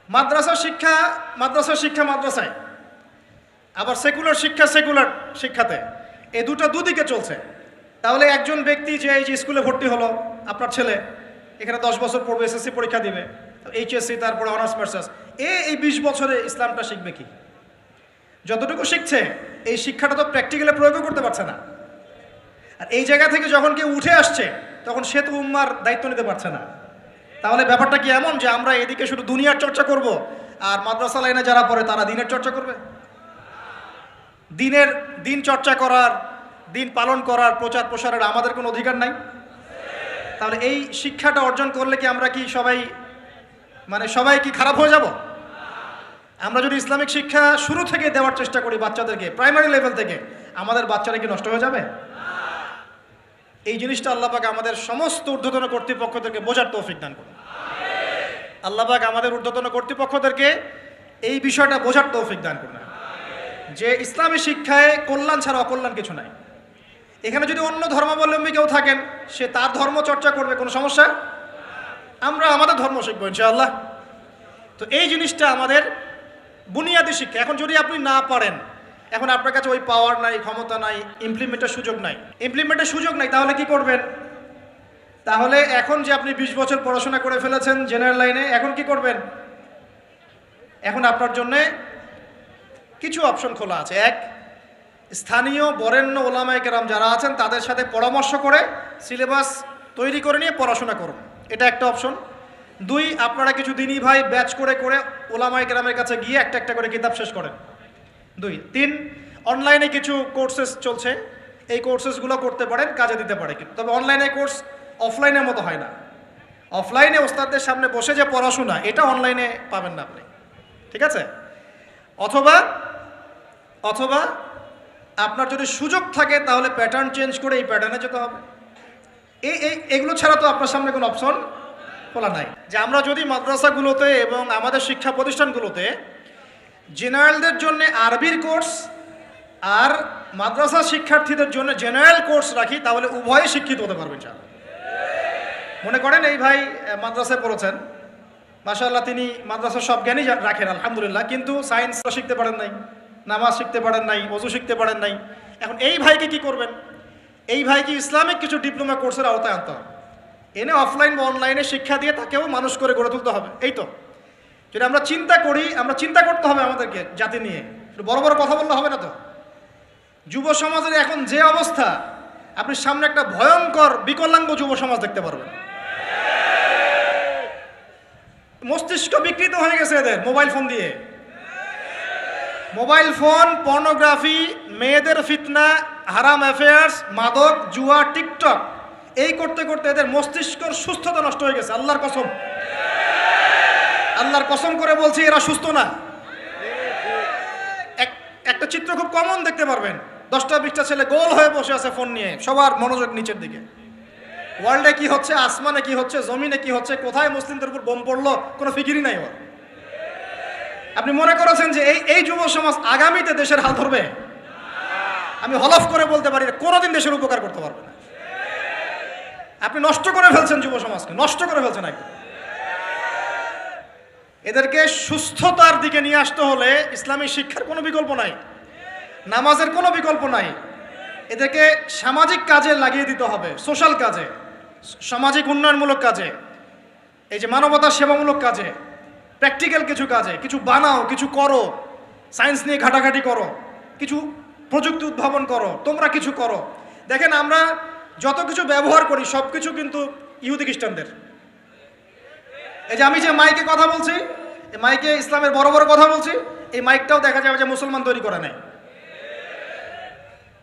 মাদ্রাসা শিক্ষা মাদ্রাসায়, আবার সেকুলার শিক্ষাতে, এই দুদিকে চলছে। তাহলে একজন ব্যক্তি যে এই যে স্কুলে ভর্তি হলো, আপনার ছেলে এখানে 10 বছর পড়বে, এসএসসি পরীক্ষা দিবে, এইচএসসি, তারপরে অনার্স মাস্টার্স, এই 20 বছরে ইসলামটা শিখবে কি? যতটুকু শিখছে এই শিক্ষাটা তো প্র্যাকটিক্যালি প্রয়োগও করতে পারছে না। আর এই জায়গা থেকে যখন কেউ উঠে আসছে, তখন সে তো উম্মার দায়িত্ব নিতে পারছে না। তাহলে ব্যাপারটা কি এমন যে আমরা এদিকে শুধু দুনিয়ার চর্চা করব, আর মাদ্রাসা লাইনে যারা পড়ে তারা দিনের চর্চা করবে? দিন চর্চা করার, দিন পালন করার, প্রচার প্রসারের আমাদের কোনো অধিকার নাই? তাহলে এই শিক্ষাটা অর্জন করলে কি আমরা কি সবাই কি খারাপ হয়ে যাব? আমরা যদি ইসলামিক শিক্ষা শুরু থেকে দেওয়ার চেষ্টা করি বাচ্চাদেরকে, প্রাইমারি লেভেল থেকে, আমাদের বাচ্চারা কি নষ্ট হয়ে যাবে? এই জিনিসটা আল্লাহ পাক আমাদের সমস্ত ঊর্ধ্বতন কর্তৃপক্ষদেরকে বোঝার তৌফিক দান করুন। আল্লাহ পাক আমাদের ঊর্ধ্বতন কর্তৃপক্ষদেরকে এই বিষয়টা বোঝার তৌফিক দান করুন যে ইসলামী শিক্ষায় কল্যাণ ছাড়া অকল্যাণ কিছু নাই। এখানে যদি অন্য ধর্মাবলম্বী কেউ থাকেন, সে তার ধর্ম চর্চা করবে, কোনো সমস্যা? আমরা আমাদের ধর্ম শিখবো ইনশাআল্লাহ। তো এই জিনিসটা আমাদের বুনিয়াদী শিক্ষা। এখন যদি আপনি না পারেন, এখন আপনার কাছে ওই পাওয়ার নাই, ক্ষমতা নাই, ইমপ্লিমেন্টের সুযোগ নাই, তাহলে কি করবেন? তাহলে এখন যে আপনি 20 বছর পড়াশোনা করে ফেলেছেন জেনারেল লাইনে, এখন কি করবেন? এখন আপনার জন্যে কিছু অপশন খোলা আছে। এক, স্থানীয় বরেণ্য ওলামায়ে কেরাম যারা আছেন তাদের সাথে পরামর্শ করে সিলেবাস তৈরি করে নিয়ে পড়াশোনা করুন, এটা একটা অপশন। 2, আপনারা কিছু দিনী ভাই ব্যাচ করে করে ওলামায়ে কেরামের কাছে গিয়ে একটা করে কিতাব শেষ করেন। 2, 3, অনলাইনে কিছু কোর্সেস চলছে, এই কোর্সেসগুলো করতে পারেন, কাজে দিতে পারে। কিন্তু তবে অনলাইনে কোর্স অফলাইনের মতো হয় না। অফলাইনে ওস্তাদদের সামনে বসে যে পড়াশোনা, এটা অনলাইনে পাবেন না আপনি, ঠিক আছে? অথবা আপনার যদি সুযোগ থাকে তাহলে প্যাটার্ন চেঞ্জ করে এই প্যাটার্নে যেতে হবে। এগুলো ছাড়া তো আপনার সামনে কোনো অপশন খোলা নাই। যে আমরা যদি মাদ্রাসাগুলোতে এবং আমাদের শিক্ষা প্রতিষ্ঠানগুলোতে জেনারেলদের জন্য আরবির কোর্স আর মাদ্রাসা শিক্ষার্থীদের জন্য জেনারেল কোর্স রাখি, তাহলে উভয়ে শিক্ষিত হতে পারবেন। মনে করেন এই ভাই মাদ্রাসায় পড়েছেন, মাশাআল্লাহ, তিনি মাদ্রাসার সব জ্ঞানই রাখেন আলহামদুলিল্লাহ, কিন্তু সায়েন্স শিখতে পারেন নাই, নামাজ শিখতে পারেন নাই, ওযু শিখতে পারেন নাই। এখন এই ভাইকে কি করবেন? এই ভাইকে ইসলামিক কিছু ডিপ্লোমা কোর্সের আওতায় আনতে হবে, এনে অফলাইন বা অনলাইনে শিক্ষা দিয়ে তাকেও মানুষ করে গড়ে তুলতে হবে। এই তো যদি আমরা চিন্তা করি, আমরা চিন্তা করতে হবে আমাদেরকে জাতি নিয়ে, বড় বড় কথা বললে হবে না তো। যুব সমাজের এখন যে অবস্থা, আপনি সামনে একটা ভয়ঙ্কর বিকলাঙ্গ যুব সমাজ দেখতে পারবেন। মস্তিষ্ক বিকৃত হয়ে গেছে এদের মোবাইল ফোন দিয়ে। মোবাইল ফোন, পর্নোগ্রাফি, মেয়েদের ফিতনা, হারাম অ্যাফেয়ার্স, মাদক, জুয়া, টিকটক, এই করতে করতে এদের মস্তিষ্কের সুস্থতা নষ্ট হয়ে গেছে। আল্লাহর কসম, আল্লাহর কসম করে বলছি, এরা সুস্থ না। একটা চিত্র খুব কমন দেখতে পারবেন, 10টা-20টা ছেলে গোল হয়ে বসে আছে ফোন নিয়ে, সবার মনোযোগ নিচের দিকে। ওয়ার্ল্ডে কি হচ্ছে, আসমানে কি হচ্ছে, জমিনে কি হচ্ছে, কোথায় মুসলিমদের উপর বোম পড়লো, কোনো ফিকিরই নাই ওর। আপনি মনে করেছেন যে এই যুব সমাজ আগামীতে দেশের হাল ধরবে? আমি হলফ করে বলতে পারি না, কোনোদিন দেশের উপকার করতে পারবে না। আপনি নষ্ট করে ফেলছেন যুব সমাজকে, নষ্ট করে ফেলছেন একদম। এদেরকে সুস্থতার দিকে নিয়ে আসতে হলে ইসলামী শিক্ষার কোনো বিকল্প নাই, নামাজের কোনো বিকল্প নাই। এদেরকে সামাজিক কাজে লাগিয়ে দিতে হবে, সোশ্যাল কাজে, সামাজিক উন্নয়নমূলক কাজে, এই যে মানবতা সেবামূলক কাজে, প্র্যাকটিক্যাল কিছু কাজে, কিছু বানাও, কিছু করো, সায়েন্স নিয়ে ঘাটাঘাটি করো, কিছু প্রযুক্তি উদ্ভাবন করো, তোমরা কিছু করো। দেখেন আমরা যত কিছু ব্যবহার করি সব কিছু কিন্তু ইহুদি খ্রিস্টানদের। এই যে আমি যে মাইকে কথা বলছি, এই মাইকে ইসলামের বড় বড় কথা বলছি, এই মাইকটাও দেখা যাবে যে মুসলমান তৈরি করে নাই।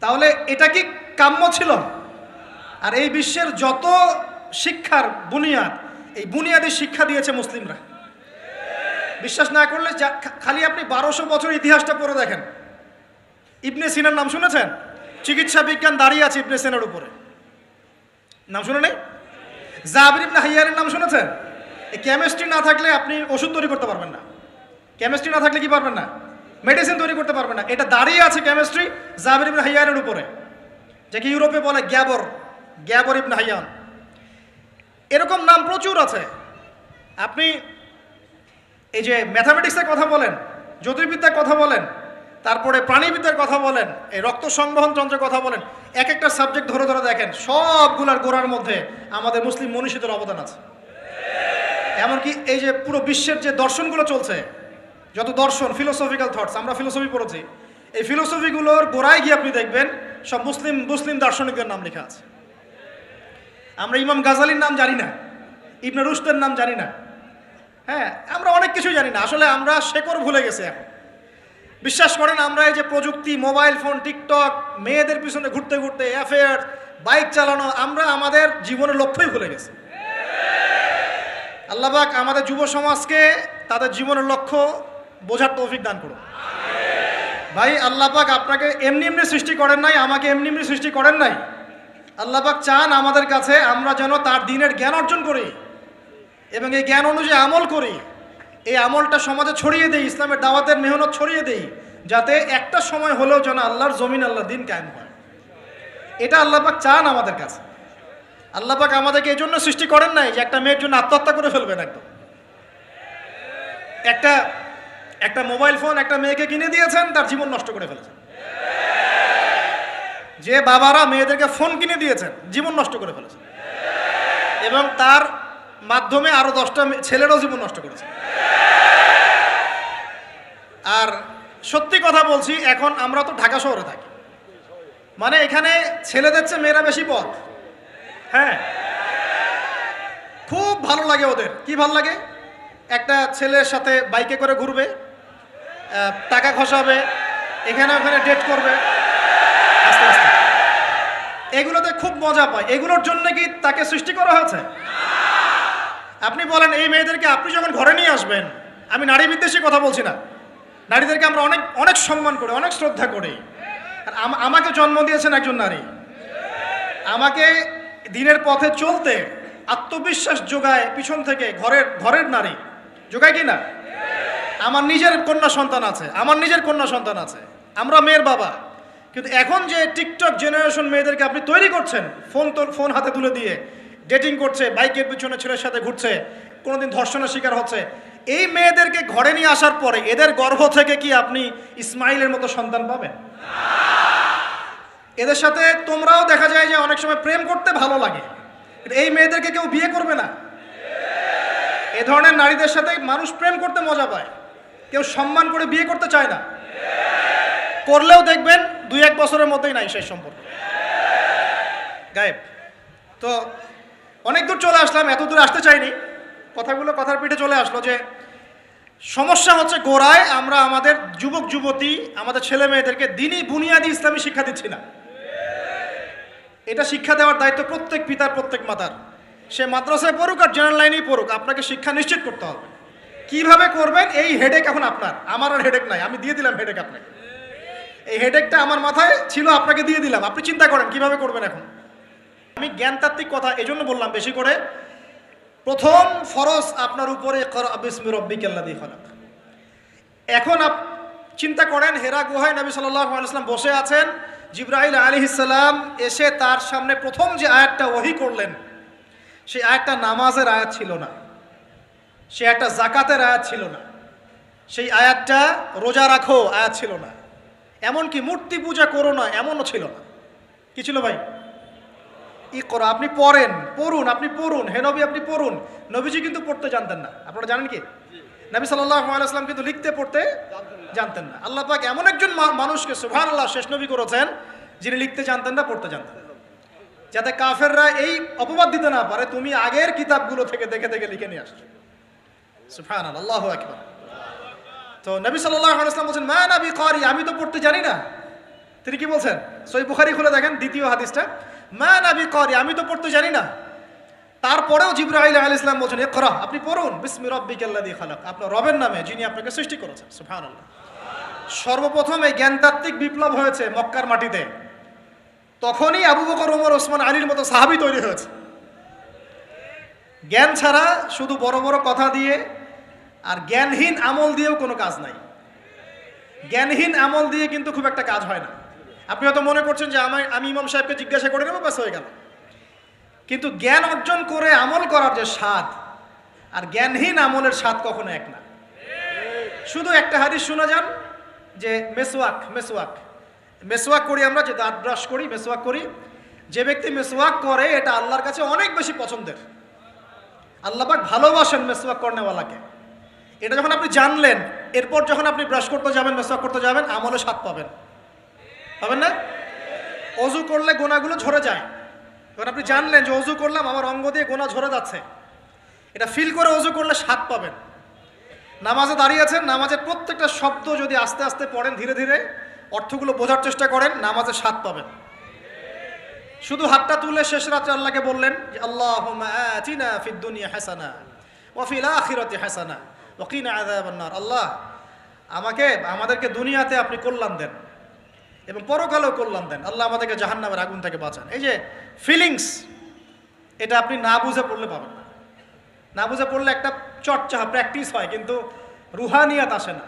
তাহলে এটা কি কাম্য ছিল? আর এই বিশ্বের যত শিক্ষার বুনিয়াদ, এই বুনিয়াদী শিক্ষা দিয়েছে মুসলিমরা। বিশ্বাস না করলে খালি আপনি 1200 বছর ইতিহাসটা পড়ে দেখেন। ইবনে সিনার নাম শুনেছেন? চিকিৎসা বিজ্ঞান দাঁড়িয়ে আছে ইবনে সিনার উপরে, নাম শুনে নেই? জাবির ইবনে হাইয়ানের নাম শুনেছেন? এই কেমিস্ট্রি না থাকলে আপনি ওষুধ তৈরি করতে পারবেন না। কেমিস্ট্রি না থাকলে কি পারবেন না? মেডিসিন তৈরি করতে পারবেন না। এটা দাঁড়িয়ে আছে কেমিস্ট্রি জাবির ইবনে হাইয়ানের উপরে, যাকে ইউরোপে বলে গ্যাবর ইবনে হাইয়ান। এরকম নাম প্রচুর আছে। আপনি এই যে ম্যাথামেটিক্সের কথা বলেন, জ্যোতির্বিদ্যার কথা বলেন, তারপরে প্রাণীবিদ্যার কথা বলেন, এই রক্ত সংবহন যন্ত্রের কথা বলেন, এক একটা সাবজেক্ট ধরে ধরে দেখেন, সবগুলার গোড়ার মধ্যে আমাদের মুসলিম মনীষীদের অবদান আছে। এমনকি এই যে পুরো বিশ্বের যে দর্শনগুলো চলছে, যত দর্শন, ফিলোসফিক্যাল থটস, আমরা ফিলোসফি পড়েছি, এই ফিলোসফিগুলোর গোড়ায় গিয়ে আপনি দেখবেন সব মুসলিম দার্শনিকদের নাম লেখা আছে। আমরা ইমাম গাজালির নাম জানি না, ইবনে রুশদের নাম জানি না, হ্যাঁ, আমরা অনেক কিছুই জানি না। আসলে আমরা শেকড় ভুলে গেছি এখন। বিশ্বাস করেন, আমরা এই যে প্রযুক্তি, মোবাইল ফোন, টিকটক, মেয়েদের পিছনে ঘুরতে ঘুরতে, অ্যাফেয়ার, বাইক চালানো, আমরা আমাদের জীবনের লক্ষ্যই ভুলে গেছি। আল্লাহ পাক আমাদের যুব সমাজকে তাদের জীবনের লক্ষ্য বোঝার তৌফিক দান করুন। ভাই, আল্লাহ পাক আপনাকে এমনি এমনি সৃষ্টি করেন নাই, আমাকে এমনি এমনি সৃষ্টি করেন নাই। আল্লাহ পাক চান আমাদের কাছে আমরা যেন তার দ্বীনের জ্ঞান অর্জন করি এবং এই জ্ঞান অনুযায়ী আমল করি। এই আমলটা সমাজে ছড়িয়ে দেই, ইসলামের দাওয়াতের মেহনত ছড়িয়ে দেই, যাতে একটা সময় হলেও যেন আল্লাহর জমিন, আল্লাহর দ্বীন কায়েম হয়। এটা আল্লাহ পাক চান আমাদের কাছে। আল্লাহ পাক আমাদেরকে এই জন্য সৃষ্টি করেন নাই যে একটা মেয়ের জন্য আত্মহত্যা করে ফেলবেন। একদম একটা মোবাইল ফোন একটা মেয়েকে কিনে দিয়েছেন, তার জীবন নষ্ট করে ফেলেছেন। যে বাবারা মেয়েদেরকে ফোন কিনে দিয়েছেন, জীবন নষ্ট করে ফেলেছেন, এবং তার মাধ্যমে আরো 10টা ছেলেরও জীবন নষ্ট করেছে। আর সত্যি কথা বলছি, এখন আমরা তো ঢাকা শহরে থাকি, মানে এখানে ছেলেদের চেয়ে মেয়েরা বেশি পথ। হ্যাঁ, খুব ভালো লাগে ওদের। কি ভালো লাগে? একটা ছেলের সাথে বাইকে করে ঘুরবে, টাকা খসাবে, এখানে ওখানে ডেট করবে, আস্তে আস্তে। এগুলোতে খুব মজা পায়। এগুলোর জন্য কি তাকে সৃষ্টি করা হয়েছে? আপনি বলেন, এই মেয়েদেরকে আপনি যখন ঘরে নিয়ে আসবেন, আমি নারী বিদ্বেষী কথা বলছি না, নারীদেরকে আমরা অনেক অনেক সম্মান করি, অনেক শ্রদ্ধা করি। আর আমাকে জন্ম দিয়েছেন একজন নারী, আমাকে দিনের পথে চলতে আত্মবিশ্বাস যোগায় পিছন থেকে, ঘরের নারী যোগায় কি না? আমার নিজের কন্যা সন্তান আছে, আমরা মেয়ের বাবা। কিন্তু এখন যে টিকটক জেনারেশন মেয়েদেরকে আপনি তৈরি করছেন, ফোন হাতে তুলে দিয়ে ডেটিং করছে, বাইকের পিছনে ছেলের সাথে ঘুরছে, কোনোদিন ধর্ষণের শিকার হচ্ছে, এই মেয়েদেরকে ঘরে নিয়ে আসার পরে এদের গর্ভ থেকে কি আপনি ইসমাইলের মতো সন্তান পাবেন? এদের সাথে তোমরাও দেখা যায় যে অনেক সময় প্রেম করতে ভালো লাগে, এই মেয়েদেরকে কেউ বিয়ে করবে না। এ ধরনের নারীদের সাথে মানুষ প্রেম করতে মজা পায়, কেউ সম্মান করে বিয়ে করতে চায় না, করলেও দেখবেন 2-1 বছরের মধ্যেই নাই সেই সম্পর্ক, গায়েব। তো অনেক দূর চলে আসলাম, এত দূর আসতে চাইনি, কথার পিঠে চলে আসলো যে সমস্যা হচ্ছে গোড়ায় আমরা আমাদের যুবক যুবতী, আমাদের ছেলে মেয়েদেরকে দিনই বুনিয়াদি ইসলামী শিক্ষা দিচ্ছি না। এটা শিক্ষা দেওয়ার দায়িত্ব প্রত্যেক পিতার, প্রত্যেক মাতার। সে মাদ্রাসায় পড়ুক আর জেনারেল লাইনেই পড়ুক, আপনাকে শিক্ষা নিশ্চিত করতে হবে। কিভাবে করবেন এই হেডেক এখন আপনার, আমার আর হেডেক নাই, আমি দিয়ে দিলাম হেডেক আপনাকে। এই হেডেকটা আমার মাথায় ছিল, আপনাকে দিয়ে দিলাম, আপনি চিন্তা করেন কিভাবে করবেন। এখন আমি জ্ঞানতাত্ত্বিক কথা এই জন্য বললাম বেশি করে। প্রথম ফরজ আপনার উপরে ইকরা বিসমি রাব্বিকাল্লাযী খালাক। এখন চিন্তা করেন, হেরা গুহায় নবী সাল্লাল্লাহু আলাইহি ওয়াসাল্লাম বসে আছেন, জিবরাইল আলাইহিস সালাম এসে তার সামনে প্রথম যে আয়াতটা ওহী করলেন, সেই আয়াতটা নামাজের আয়াত ছিল না, সে একটা জাকাতের আয়াত ছিল না, সেই আয়াতটা রোজা রাখো আয়াত ছিল না, এমনকি মূর্তি পূজা করো না এমনও ছিল না। কি ছিল ভাই? ইকরা, আপনি পড়ুন, আপনি পড়ুন, হে নবী আপনি পড়ুন। নবীজি কিন্তু পড়তে জানতেন না, আপনারা জানেন কি? নবী সাল্লাল্লাহু আলাইহি ওয়াসাল্লাম কিন্তু লিখতে পড়তে জানতেন না। আল্লাহ পাক এমন একজন মানুষকে সুবহানাল্লাহ শেষ নবী করেছেন, যিনি লিখতে জানতেন না, পড়তে জানতেন না, যাতে কাফেররা এই অপবাদ দিতে না পারে তুমি আগের কিতাবগুলো থেকে দেখে দেখে লিখে নিয়ে আসছো। সুবহানাল্লাহ, আল্লাহু আকবার। তো নবী সাল্লাল্লাহু আলাইহি ওয়াসাল্লাম বলেন, মা নবী কারি, আমি তো পড়তে জানি না। তিনি কি বলছেন? সহিহ বুখারী খুলে দেখেন দ্বিতীয় হাদিসটা, মা নবী কারি, আমি তো পড়তে জানি না। তারপরেও জিবরাইল আলাইহিস সালাম বলছেন, ইকরা, আপনি পড়ুন, বিসমি রাব্বিকাল্লাযী খালাক, আপনার রবের নামে যিনি আপনাকে সৃষ্টি করেছেন। সুবহানাল্লাহ। সর্বপ্রথম এই জ্ঞানতাত্ত্বিক বিপ্লব হয়েছে মক্কার মাটিতে, তখনই আবু বকর, ওমর, ওসমান, আলীর মতো সাহাবী তৈরি হয়েছে। জ্ঞান ছাড়া শুধু বড় বড় কথা দিয়ে আর জ্ঞানহীন আমল দিয়েও কোনো কাজ নাই। জ্ঞানহীন আমল দিয়ে কিন্তু খুব একটা কাজ হয় না। আপনি হয়তো মনে করছেন যে আমি ইমাম সাহেবকে জিজ্ঞাসা করে নেবো, ব্যাস হয়ে গেল। কিন্তু জ্ঞান অর্জন করে আমল করার যে স্বাদ আর জ্ঞানহীন আমলের স্বাদ কখনো এক না। শুধু একটা হাদিস শোনা যান যে মেসওয়াক করি আমরা, যে দাঁত ব্রাশ করি, মেসওয়াক করি, যে ব্যক্তি মেসওয়াক করে এটা আল্লাহর কাছে অনেক বেশি পছন্দের। আল্লাহ পাক ভালোবাসেন মেসওয়াক করনেওয়ালাকে। এটা যখন আপনি জানলেন, এরপর যখন আপনি ব্রাশ করতে যাবেন, মেসওয়াক করতে যাবেন, আমলে স্বাদ পাবেন না? অজু করলে গোনাগুলো ঝরে যায়, যখন আপনি জানলেন যে অজু করলাম আমার অঙ্গ দিয়ে গোনা ঝরে যাচ্ছে, এটা ফিল করে অজু করলে স্বাদ পাবেন। নামাজে দাঁড়িয়ে আছেন, নামাজের প্রত্যেকটা শব্দ যদি আস্তে আস্তে পড়েন, ধীরে ধীরে অর্থগুলো বোঝার চেষ্টা করেন, নামাজের স্বাদ পাবেন। শুধু হাতটা তুলে শেষ রাত্রে আল্লাহকে বললেন যে আল্লাহুম্মা আতিনা ফিদ দুনিয়া হাসানা ওয়া ফিল আখিরাতি হাসানা ওয়া কিনা আযাবান নার। আল্লাহ আমাদেরকে দুনিয়াতে আপনি কল্যাণ দেন এবং পরকালেও কল্যাণ দেন। আল্লাহ আমাদেরকে জাহান্নামের আগুন থেকে বাঁচান। এই যে ফিলিংস, এটা আপনি না বুঝে পড়লে পাবেন না। না বুঝে পড়লে একটা চর্চা, প্র্যাকটিস হয়, কিন্তু রুহানিয়াত আসে না।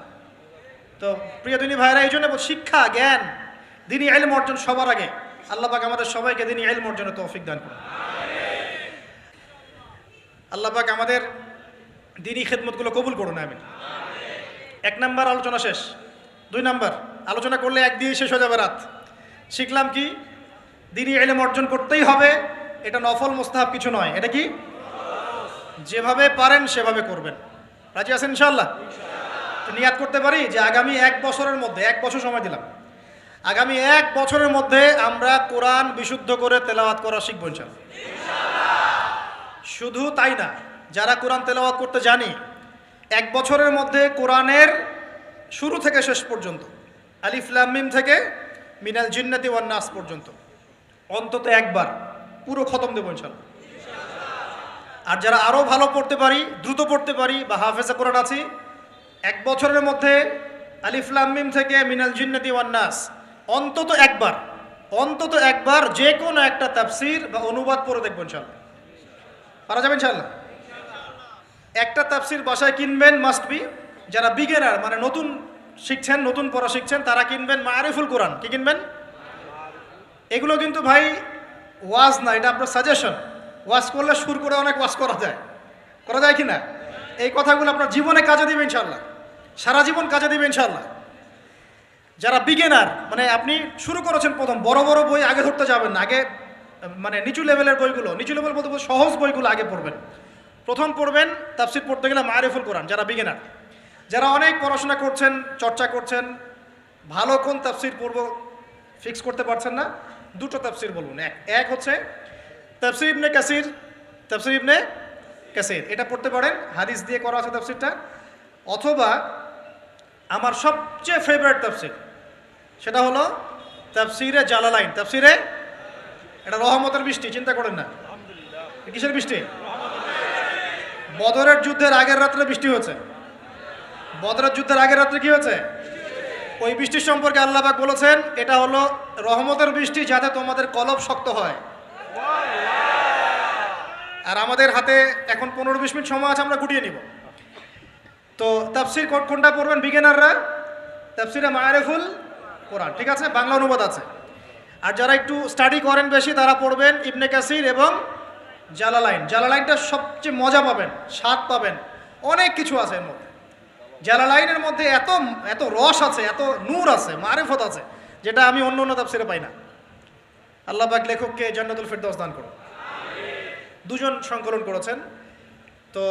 তো প্রিয় দিনী ভাইরা, এই জন্য শিক্ষা, জ্ঞান, দিনী ইলম অর্জন সবার আগে। আল্লাহ পাক আমাদের সবাইকে দিনী ইলম অর্জনের তৌফিক দান করুন। আল্লাহ পাক আমাদের দিনী খেদমতগুলো কবুল করুন, আমিন। 1 নাম্বার আলোচনা শেষ। 2 নাম্বার আলোচনা করলে এক দিয়ে শেষ হয়ে যাবে রাত। শিখলাম কি? দিনী ইলম অর্জন করতেই হবে, এটা নফল মুস্তাহাব কিছু নয়, এটা কি? যেভাবে পারেন সেভাবে করবেন। রাজি আছেন ইনশাআল্লাহ? নিয়াত করতে পারি যে আগামী 1 বছরের মধ্যে, 1 বছর সময় দিলাম, আগামী 1 বছরের মধ্যে আমরা কোরআন বিশুদ্ধ করে তেলাওয়াত করা শিখব ইনশাআল্লাহ। শুধু তাই না, যারা কোরআন তেলাওয়াত করতে জানি, 1 বছরের মধ্যে কোরআনের শুরু থেকে শেষ পর্যন্ত, আলিফ লাম মিম থেকে মিনাল জিন্নাতি ওয়ান নাস পর্যন্ত অন্তত একবার পুরো খতম দেব ইনশাআল্লাহ। আর যারা আরও ভালো পড়তে পারি, দ্রুত পড়তে পারি বা হাফেজে কোরআন আছি, 1 বছরের মধ্যে আলিফ লাম মিম থেকে মিনাল জিন্নাতি ওয়ান নাস অন্তত একবার যে কোনো একটা তাফসির বা অনুবাদ পড়ে দেখবেন ইনশাআল্লাহ। পারা যাবে ইনশাআল্লাহ? একটা তাফসির বাসায় কিনবেন, মাস্ট বি। যারা বিগিনার, মানে নতুন শিখছেন, নতুন পড়া শিখছেন, তারা কিনবেন মারিফুল কোরআন। কি কিনবেন? এগুলো কিন্তু ভাই ওয়াজ না, এটা আপনার সাজেশন। ওয়াজ করলে সুর করে অনেক ওয়াজ করা যায় কি না? এই কথাগুলো আপনার জীবনে কাজে দিবে ইনশাআল্লাহ, সারা জীবন কাজে দিবে ইনশাআল্লাহ। যারা বিগিনার, মানে আপনি শুরু করেছেন প্রথম, বড় বড় বই আগে ধরতে যাবেন না, আগে মানে নিচু লেভেলের বইগুলো, নিচু লেভেল বলতে সহজ বইগুলো আগে পড়বেন। প্রথম পড়বেন তাফসির পড়তে গেলে মারিফুল কোরআন, যারা বিগিনার, যারা অনেক পড়াশোনা করছেন, চর্চা করছেন, ভালো কোন তাফসির পড়ব ফিক্স করতে পারছেন না, দুটো তাফসির বলুন। এক হচ্ছে তাফসির ইবনে কাসির, তাফসির ইবনে কাসির, এটা পড়তে পারেন, হাদিস দিয়ে করা আছে তাফসিরটা। অথবা আমার সবচেয়ে ফেভারিট তাফসির, সেটা হলো তাফসিরে জালালাইন। তাফসিরে, এটা রহমতের বৃষ্টি, চিন্তা করেন না। কিসের বৃষ্টি? বদরের যুদ্ধের আগের রাত্রে বৃষ্টি হয়েছে। বদরের যুদ্ধের আগের রাত্রে কি হয়েছে? ওই বৃষ্টির সম্পর্কে আল্লাহ পাক বলেছেন এটা হলো রহমতের বৃষ্টি, যাতে তোমাদের কলব শক্ত হয়। আর আমাদের হাতে এখন 15-20 মিনিট সময় আছে, আমরা গুটিয়ে নিব। তো তাফসির কোনটা পড়বেন বিগিনাররা? তাফসিরে মারিফুল কোরআন, ঠিক আছে, বাংলা অনুবাদ আছে। আর যারা একটু স্টাডি করেন বেশি, তারা পড়বেন ইবনে কাসির এবং জালালাইন। জালালাইনটা সবচেয়ে মজা পাবেন, স্বাদ পাবেন, অনেক কিছু আছে এর মধ্যে। জালালাইনের মধ্যে এত এত রস আছে, এত নূর আছে, মারিফত আছে, যেটা আমি অন্য অন্য তাফসিরে পাই না। আল্লাহ পাক লেখককে জান্নাতুল ফিরদাউস দান করুন। দুজন সংকলন করেছেন। তো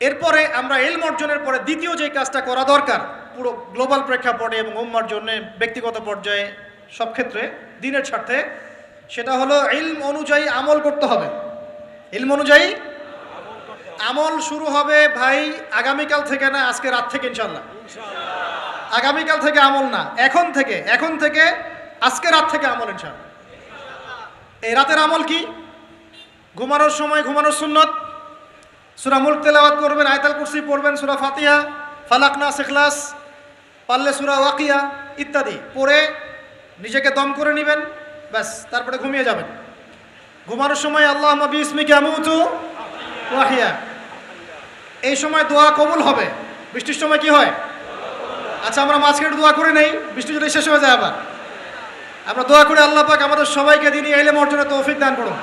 এরপরে আমরা ইলম অর্জনের পরে দ্বিতীয় যে কাজটা করা দরকার পুরো গ্লোবাল প্রেক্ষাপটে এবং উম্মার জন্য, ব্যক্তিগত পর্যায়ে, সব ক্ষেত্রে দ্বীনের স্বার্থে, সেটা হলো ইলম অনুযায়ী আমল করতে হবে। ইলম অনুযায়ী আমল শুরু হবে ভাই আগামীকাল থেকে না, আজকে রাত থেকে ইনশাল্লাহ। আগামীকাল থেকে আমল না, এখন থেকে আজকে রাত থেকে আমল ইনশাল্লাহ। এই রাতের আমল কি? ঘুমানোর সময় ঘুমানোর সুন্নত, সূরা মুলক তেলাওয়াত করবেন, আয়াতুল কুরসি পড়বেন, সূরা ফাতিহা, ফালাক, নাস, ইখলাস, পারলে সূরা ওয়াকিয়া ইত্যাদি পড়ে নিজেকে দম করে নেবেন, ব্যাস, তারপরে ঘুমিয়ে যাবেন। ঘুমানোর সময় আল্লাহুম্মা বিইসমিকা আমুতু ওয়া আহইয়া, এই সময় দোয়া কবুল হবে। বৃষ্টির সময় কি হয়? আচ্ছা, আমরা মাঝখানে দোয়া করে নেই, বৃষ্টি যদি শেষ হয়ে যায় আবার আমরা দোয়া করে আল্লাহ পাক আমাদের সবাইকে দ্বীনি ইলম অর্জনের তৌফিক দান করুন।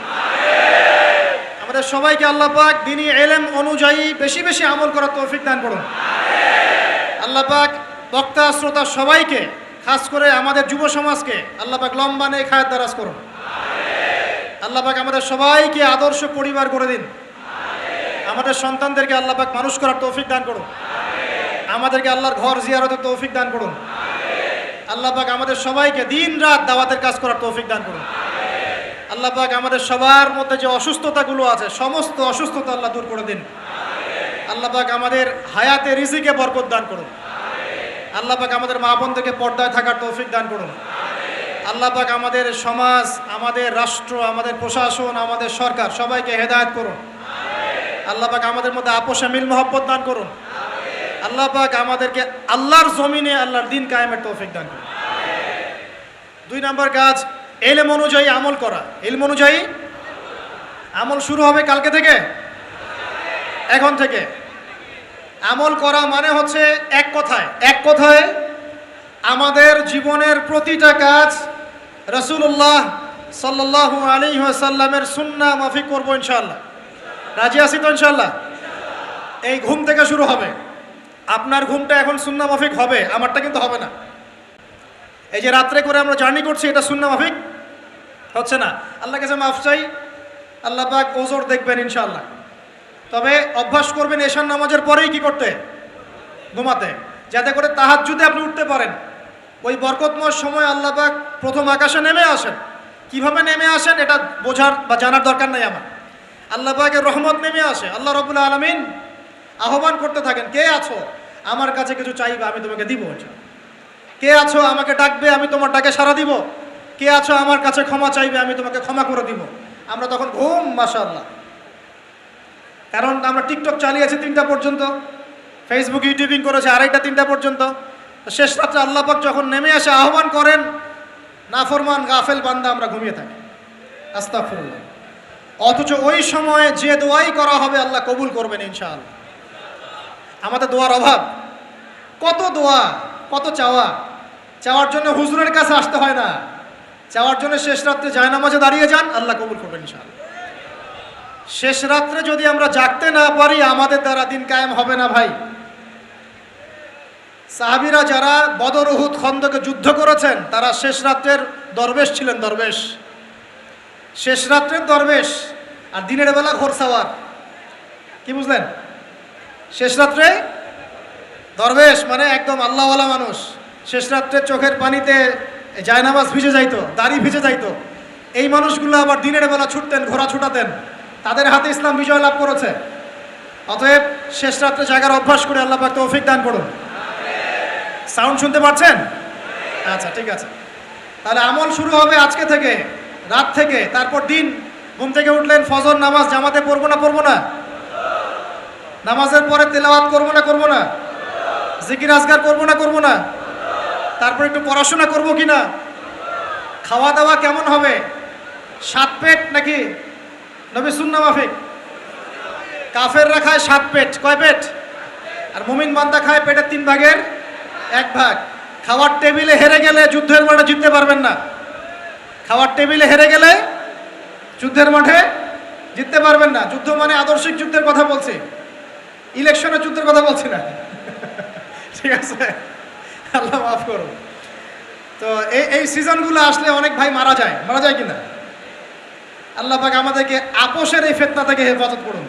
আমাদের সবাইকে আল্লাহ পাক দ্বীনি ইলম অনুযায়ী বেশি বেশি আমল করার তৌফিক দান করুন। আল্লাহ পাক বক্তা শ্রোতা সবাইকে, খাস করে আমাদের যুব সমাজকে আল্লাহ পাক লম্বা নেক হায়াত দারাজ করুন। আল্লাহ পাক আমাদের সবাইকে আদর্শ পরিবার করে দিন। আমাদের সন্তানদেরকে আল্লাহ পাক মানুষ করার তৌফিক দান করুন। আমাদেরকে আল্লাহর ঘর জিয়ারতের তৌফিক দান করুন। আল্লাহ পাক আমাদের সবাইকে দিন রাত দাওয়াতের কাজ করার তৌফিক দান করুন। আল্লাহ পাক আমাদের সবার মধ্যে যে অসুস্থতাগুলো আছে, সমস্ত অসুস্থতা আল্লাহ দূর করে দিন। আল্লাহ পাক আমাদের হায়াতে রিজিকে বরকত দান করুন। আল্লাহ পাক আমাদের মা বোনদেরকে পর্দায় থাকার তৌফিক দান করুন। আল্লাহ পাক আমাদের সমাজ, আমাদের রাষ্ট্র, আমাদের প্রশাসন, আমাদের সরকার সবাইকে হেদায়েত করুন। আল্লাহ পাক আমাদের মধ্যে আপোষে মিল মহব্বত দান করুন। আল্লাহ পাক আমাদেরকে আল্লাহর জমিনে আল্লাহর দিন কায়েমের তৌফিক দান করুন। 2 নম্বর কাজ, ইলম অনুযায়ী আমল করা। ইলম অনুযায়ী আমল শুরু হবে কালকে থেকে, এখন থেকে। আমল করা মানে হচ্ছে এক কথায় আমাদের জীবনের প্রতিটা কাজ রাসূলুল্লাহ সাল্লাল্লাহু আলাইহি ওয়াসাল্লামের সুন্নাহ মাফিক করব ইনশাআল্লাহ। রাজি আছি তো ইনশাআল্লাহ? এই ঘুম থেকে শুরু হবে। আপনার ঘুমটা এখন সুন্নাহ মাফিক হবে, আমারটা কিন্তু হবে না। এই যে রাত্রে করে আমরা জার্নি করছি, এটা সুন্নাহ মাফিক হচ্ছে না। আল্লাহর কাছে মাফ চাই, আল্লাহ পাক ওজর দেখবেন ইনশাআল্লাহ। তবে অভ্যাস করবেন এশার নামাজের পরেই কি করতে? ঘুমাতে, যাতে করে তাহাজ্জুদে আপনি উঠতে পারেন। ওই বরকতময় সময় আল্লাহ পাক প্রথম আকাশে নেমে আসেন। কিভাবে নেমে আসেন এটা বোঝার বা জানার দরকার নাই আমার। আল্লাহ পাকের রহমত নেমে আসে। আল্লাহ রাব্বুল আলামিন আহ্বান করতে থাকেন, কে আছো আমার কাছে কিছু চাইবে, আমি তোমাকে দিব। কে আছো আমাকে ডাকবে, আমি তোমার ডাকে সাড়া দিব। কে আছো আমার কাছে ক্ষমা চাইবে, আমি তোমাকে ক্ষমা করে দিব। আমরা তখন ঘুম, মাশাআল্লাহ। কারণ আমরা টিকটক চালিয়েছি 3টা পর্যন্ত, ফেসবুক ইউটিউবিং করেছে 2:30-3টা পর্যন্ত। শেষ রাত্রে আল্লাহ পাক যখন নেমে আসে, আহ্বান করেন, নাফরমান গাফেল বান্দা আমরা ঘুমিয়ে থাকি। আস্তাগফিরুল্লাহ। অথচ ওই সময়ে যে দোয়াই করা হবে আল্লাহ কবুল করবেন ইনশাআল্লাহ। আমাদের দোয়ার অভাব, কত দোয়া, কত চাওয়ার জন্য হুজুরের কাছে আসতে হয় না। চাওয়ার জন্য শেষ রাত্রে জায়নামাজে দাঁড়িয়ে যান, আল্লাহ কবুল করবেন ইনশাআল্লাহ। শেষ রাত্রে যদি আমরা জাগতে না পারি, আমাদের দ্বারা দিন কায়েম হবে না ভাই। সাহাবীরা যারা বদর, উহুদ, খন্দকে যুদ্ধ করেছেন, তারা শেষ রাত্রের দরবেশ ছিলেন। শেষ রাত্রের দরবেশ, আর দিনের বেলা ঘোড়সাওয়ার। কি বুঝলেন? শেষ রাত্রে দরবেশ মানে একদম আল্লাহওয়ালা মানুষ, শেষ রাত্রে চোখের পানিতে জায়নামাজ ভিজে যাইতো, দাড়ি ভিজে যাইতো। এই মানুষগুলো আবার দিনের বেলা ছুটতেন, ঘোড়া ছুটাতেন, তাদের হাতে ইসলাম বিজয় লাভ করেছে। অতএব শেষ রাত্রে জাগার অভ্যাস করে আল্লাহ পাক তৌফিক দান করুন। সাউন্ড শুনতে পাচ্ছেন? আচ্ছা, ঠিক আছে। তাহলে আমল শুরু হবে আজকে থেকে, রাত থেকে। তারপর দিন ঘুম থেকে উঠলেন, ফজর নামাজ জামাতে পড়বো না পড়বো না? নামাজের পরে তেলাওয়াত করবো না করবো না? জিকির আজগার করবো না করবো না? তারপর একটু পড়াশোনা করবো কিনা? খাওয়া দাওয়া কেমন হবে? 7 পেট নাকি নবী সুন্নাহ মাফিক? কাফেররা খায় 7 পেট। কয় পেট? আর মুমিন বান্দা খায় পেটের 3 ভাগের 1 ভাগ। খাওয়ার টেবিলে হেরে গেলে যুদ্ধের মাঠে জিততে পারবেন না। খাওয়ার টেবিলে হেরে গেলে যুদ্ধের মাঠে জিততে পারবেন না। যুদ্ধ মানে আদর্শিক যুদ্ধের কথা বলছি, ইলেকশনের যুদ্ধের কথা বলছি না। ঠিক আছে, আল্লাহ মাফ করুন। তো এই সিজনগুলো আসলে অনেক ভাই মারা যায় কিনা? আল্লাহ পাক আমাদেরকে আপোষের এই ফিতনা থেকে হেফাজত করুন।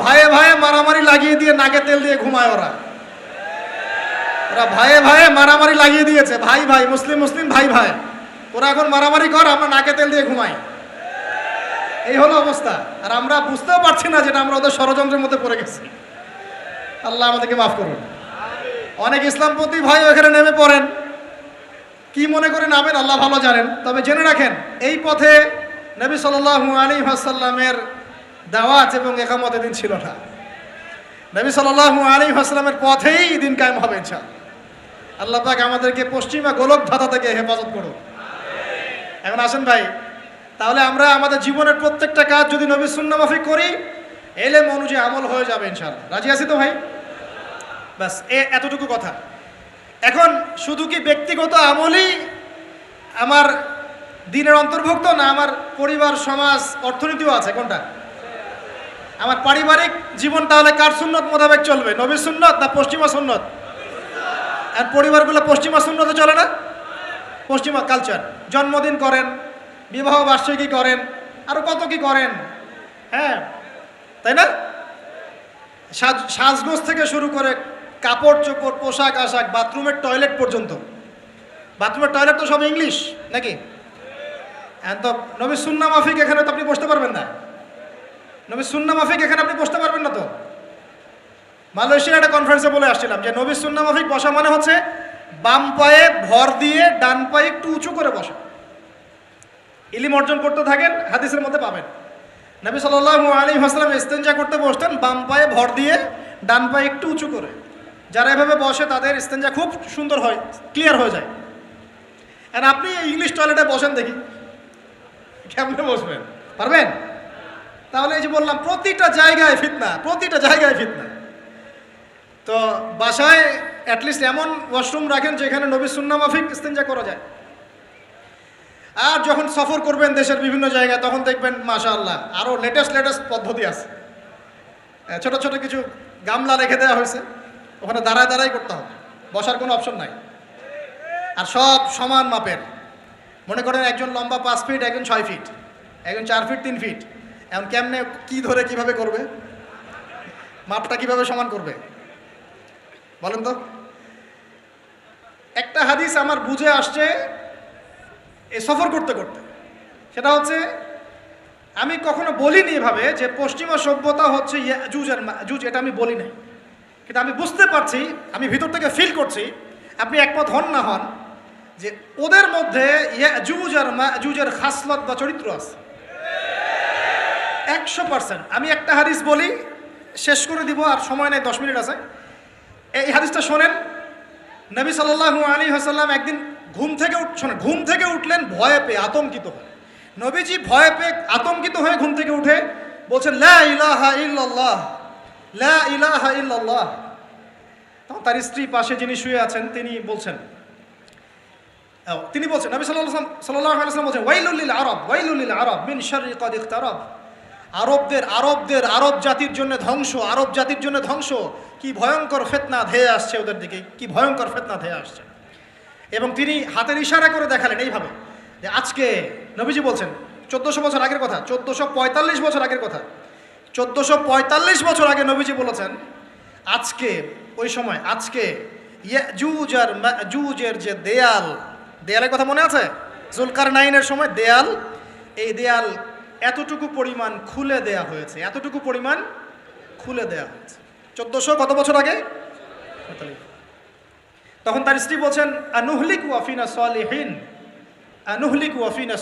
ভাইয়ে ভাইয়ে মারামারি লাগিয়ে দিয়ে নাকে তেল দিয়ে ঘুমায় ওরা ভাইয়ে ভাইয়ে মারামারি লাগিয়ে দিয়েছে, ভাই ভাই, মুসলিম মুসলিম, ভাই ভাই। ওরা এখন মারামারি কর, আমরা নাকে তেল দিয়ে ঘুমাই। এই হলো অবস্থা। আর আমরা বুঝতেও পারছি না যেটা আমরা ওদের ষড়যন্ত্রের মধ্যে পড়ে গেছি। আল্লাহ আমাদেরকে মাফ করুন। অনেক ইসলামপন্থী ভাই এখানে নেমে পড়েন, কি মনে করে নামেন আল্লাহ ভালো জানেন। তবে জেনে রাখেন, এই পথে নবী সাল্লাল্লাহু আলাইহি ওয়াসাল্লামের দাওয়াত এবং ইকামত দিন ছিল না। নবী সাল্লাল্লাহু আলাইহি ওয়াসাল্লামের পথেই দিন কায়েম হবে ইনশাআল্লাহ। আল্লাহ পাক আমাদেরকে পশ্চিমা গোলক ধাঁধা থেকে হেফাজত করুন। এখন আসেন ভাই, তাহলে আমরা আমাদের জীবনের প্রত্যেকটা কাজ যদি নবী সুন্নাহ মাফিক করি, এলেম অনুযায়ী আমল হয়ে যাবে ইনশাআল্লাহ। রাজি আছি তো ভাই? ব্যাস এতটুকু কথা। এখন শুধু কি ব্যক্তিগত আমলই আমার দিনের অন্তর্ভুক্ত, না আমার পরিবার, সমাজ, অর্থনীতিও আছে? কোনটা? আমার পারিবারিক জীবন তাহলে কার সুন্নত মোতাবেক চলবে? নবীর সুন্নত না পশ্চিমা সুন্নত? আর পরিবারগুলো পশ্চিমা সুন্নতে চলে না? পশ্চিমা কালচার। জন্মদিন করেন, বিবাহ বার্ষিকী করেন, আরো কত কি করেন, হ্যাঁ তাই না? সাজগোজ থেকে শুরু করে কাপড় চোপড়, পোশাক আশাক, বাথরুমের টয়লেট পর্যন্ত। বাথরুমের টয়লেট তো সব ইংলিশ নাকি? তো নবী সুন্নাহ মাফিক এখানে তো আপনি বসতে পারবেন না। নবী সুন্নাহ মাফিক এখানে আপনি বসতে পারবেন না। তো মালয়েশিয়ার একটা কনফারেন্সে বলে আসছিলাম যে নবী সুন্নাহ মাফিক বসা মানে হচ্ছে বাম পায়ে ভর দিয়ে ডান পায়ে একটু উঁচু করে বসা। ইলম অর্জন করতে থাকেন, হাদিসের মধ্যে পাবেন। নবী সাল্লাল্লাহু আলাইহি ওয়াসাল্লাম ইস্তেনজা করতে বসতেন বাম পায়ে ভর দিয়ে ডান পায়ে একটু উঁচু করে। যারা এভাবে বসে তাদের ইস্তেনজা খুব সুন্দর হয়, ক্লিয়ার হয়ে যায়। আর আপনি ইংলিশ টয়লেটে বসেন, দেখি কেমনে বসবেন? পারবেন? তাহলে এই যে বললাম, প্রতিটা জায়গায় ফিতনা, প্রতিটা জায়গায় ফিতনা। তো বাসায় অ্যাটলিস্ট এমন ওয়াশরুম রাখেন যেখানে নবী সুন্নাহ মাফিক ইস্তেনজা করা যায়। আর যখন সফর করবেন দেশের বিভিন্ন জায়গায়, তখন দেখবেন মাশাআল্লাহ আরও লেটেস্ট পদ্ধতি আছে। ছোট ছোট কিছু গামলা রেখে দেওয়া হয়েছে, ওখানে দাঁড়ায় দাঁড়াই করতে হবে, বসার কোনো অপশন নাই। আর সব সমান মাপের। মনে করেন একজন লম্বা 5 ফিট, একজন 6 ফিট, একজন 4 ফিট 3 ফিট। এখন কেমনে কি ধরে কিভাবে করবে? মাপটা কিভাবে সমান করবে বলেন তো? একটা হাদিস আমার বুঝে আসছে এই সফর করতে করতে, সেটা হচ্ছে, আমি কখনো বলিনি এভাবে যে পশ্চিমা সভ্যতা হচ্ছে ইয়াজুজ আর মাজুজ, এটা আমি বলি নাই। কিন্তু আমি বুঝতে পারছি, আমি ভিতর থেকে ফিল করছি, আপনি একমত হন না হন, যে ওদের মধ্যে ইয়াজুজ আর মাজুজের খাসলত বা চরিত্র আছে 100%। আমি একটা হাদিস বলি, শেষ করে দিব, আর সময় নেই, 10 মিনিট আছে। এই হাদিসটা শোনেন। নবী সাল্লাল্লাহু আলাইহি ওয়াসাল্লাম একদিন ঘুম থেকে উঠলেন ভয়ে পেয়ে, আতঙ্কিত হয়ে। নবীজি ভয়ে পেয়ে আতঙ্কিত হয়ে ঘুম থেকে উঠে বলছেন, লা ইলাহা ইল্লাল্লাহ, লা ইলাহা ইল্লাল্লাহ। তখন তার স্ত্রী পাশে যিনি শুয়ে আছেন তিনি বলছেন, নবী সাল্লাল্লাহু আলাইহি ওয়াসাল্লাম বলছেন, ওয়াইলুল লিল আরব, ওয়াইলুল লিল আরব মিন শাররি ক্বাদ ইকতারাব। আরব জাতির জন্য ধ্বংস, আরব জাতির জন্য ধ্বংস। কি ভয়ঙ্কর ফিতনা ধেয়ে আসছে ওদের দিকে, কি ভয়ঙ্কর ফিতনা ধেয়ে আসছে। এবং তিনি হাতের ইশারা করে দেখালেন এইভাবে, যে আজকে নবীজি বলছেন 1400 বছর আগের কথা, 1445 বছর আগের কথা, 1445 বছর আগে নবীজি বলেছেন আজকে, ওই সময় আজকে ইয়াজুজ আর মাজুজের যে দেয়ালের কথা মনে আছে? জুলকারনাইনের সময় দেয়াল, এই দেয়াল এতটুকু পরিমাণ খুলে দেয়া হয়েছে, এতটুকু পরিমাণ খুলে দেয়া হয়েছে 1400 কত বছর আগে? তখন তার স্ত্রী বলছেন আনুহলিক ওয়াফিনা সালিহিন, আনুহলিক ওয়াফিনা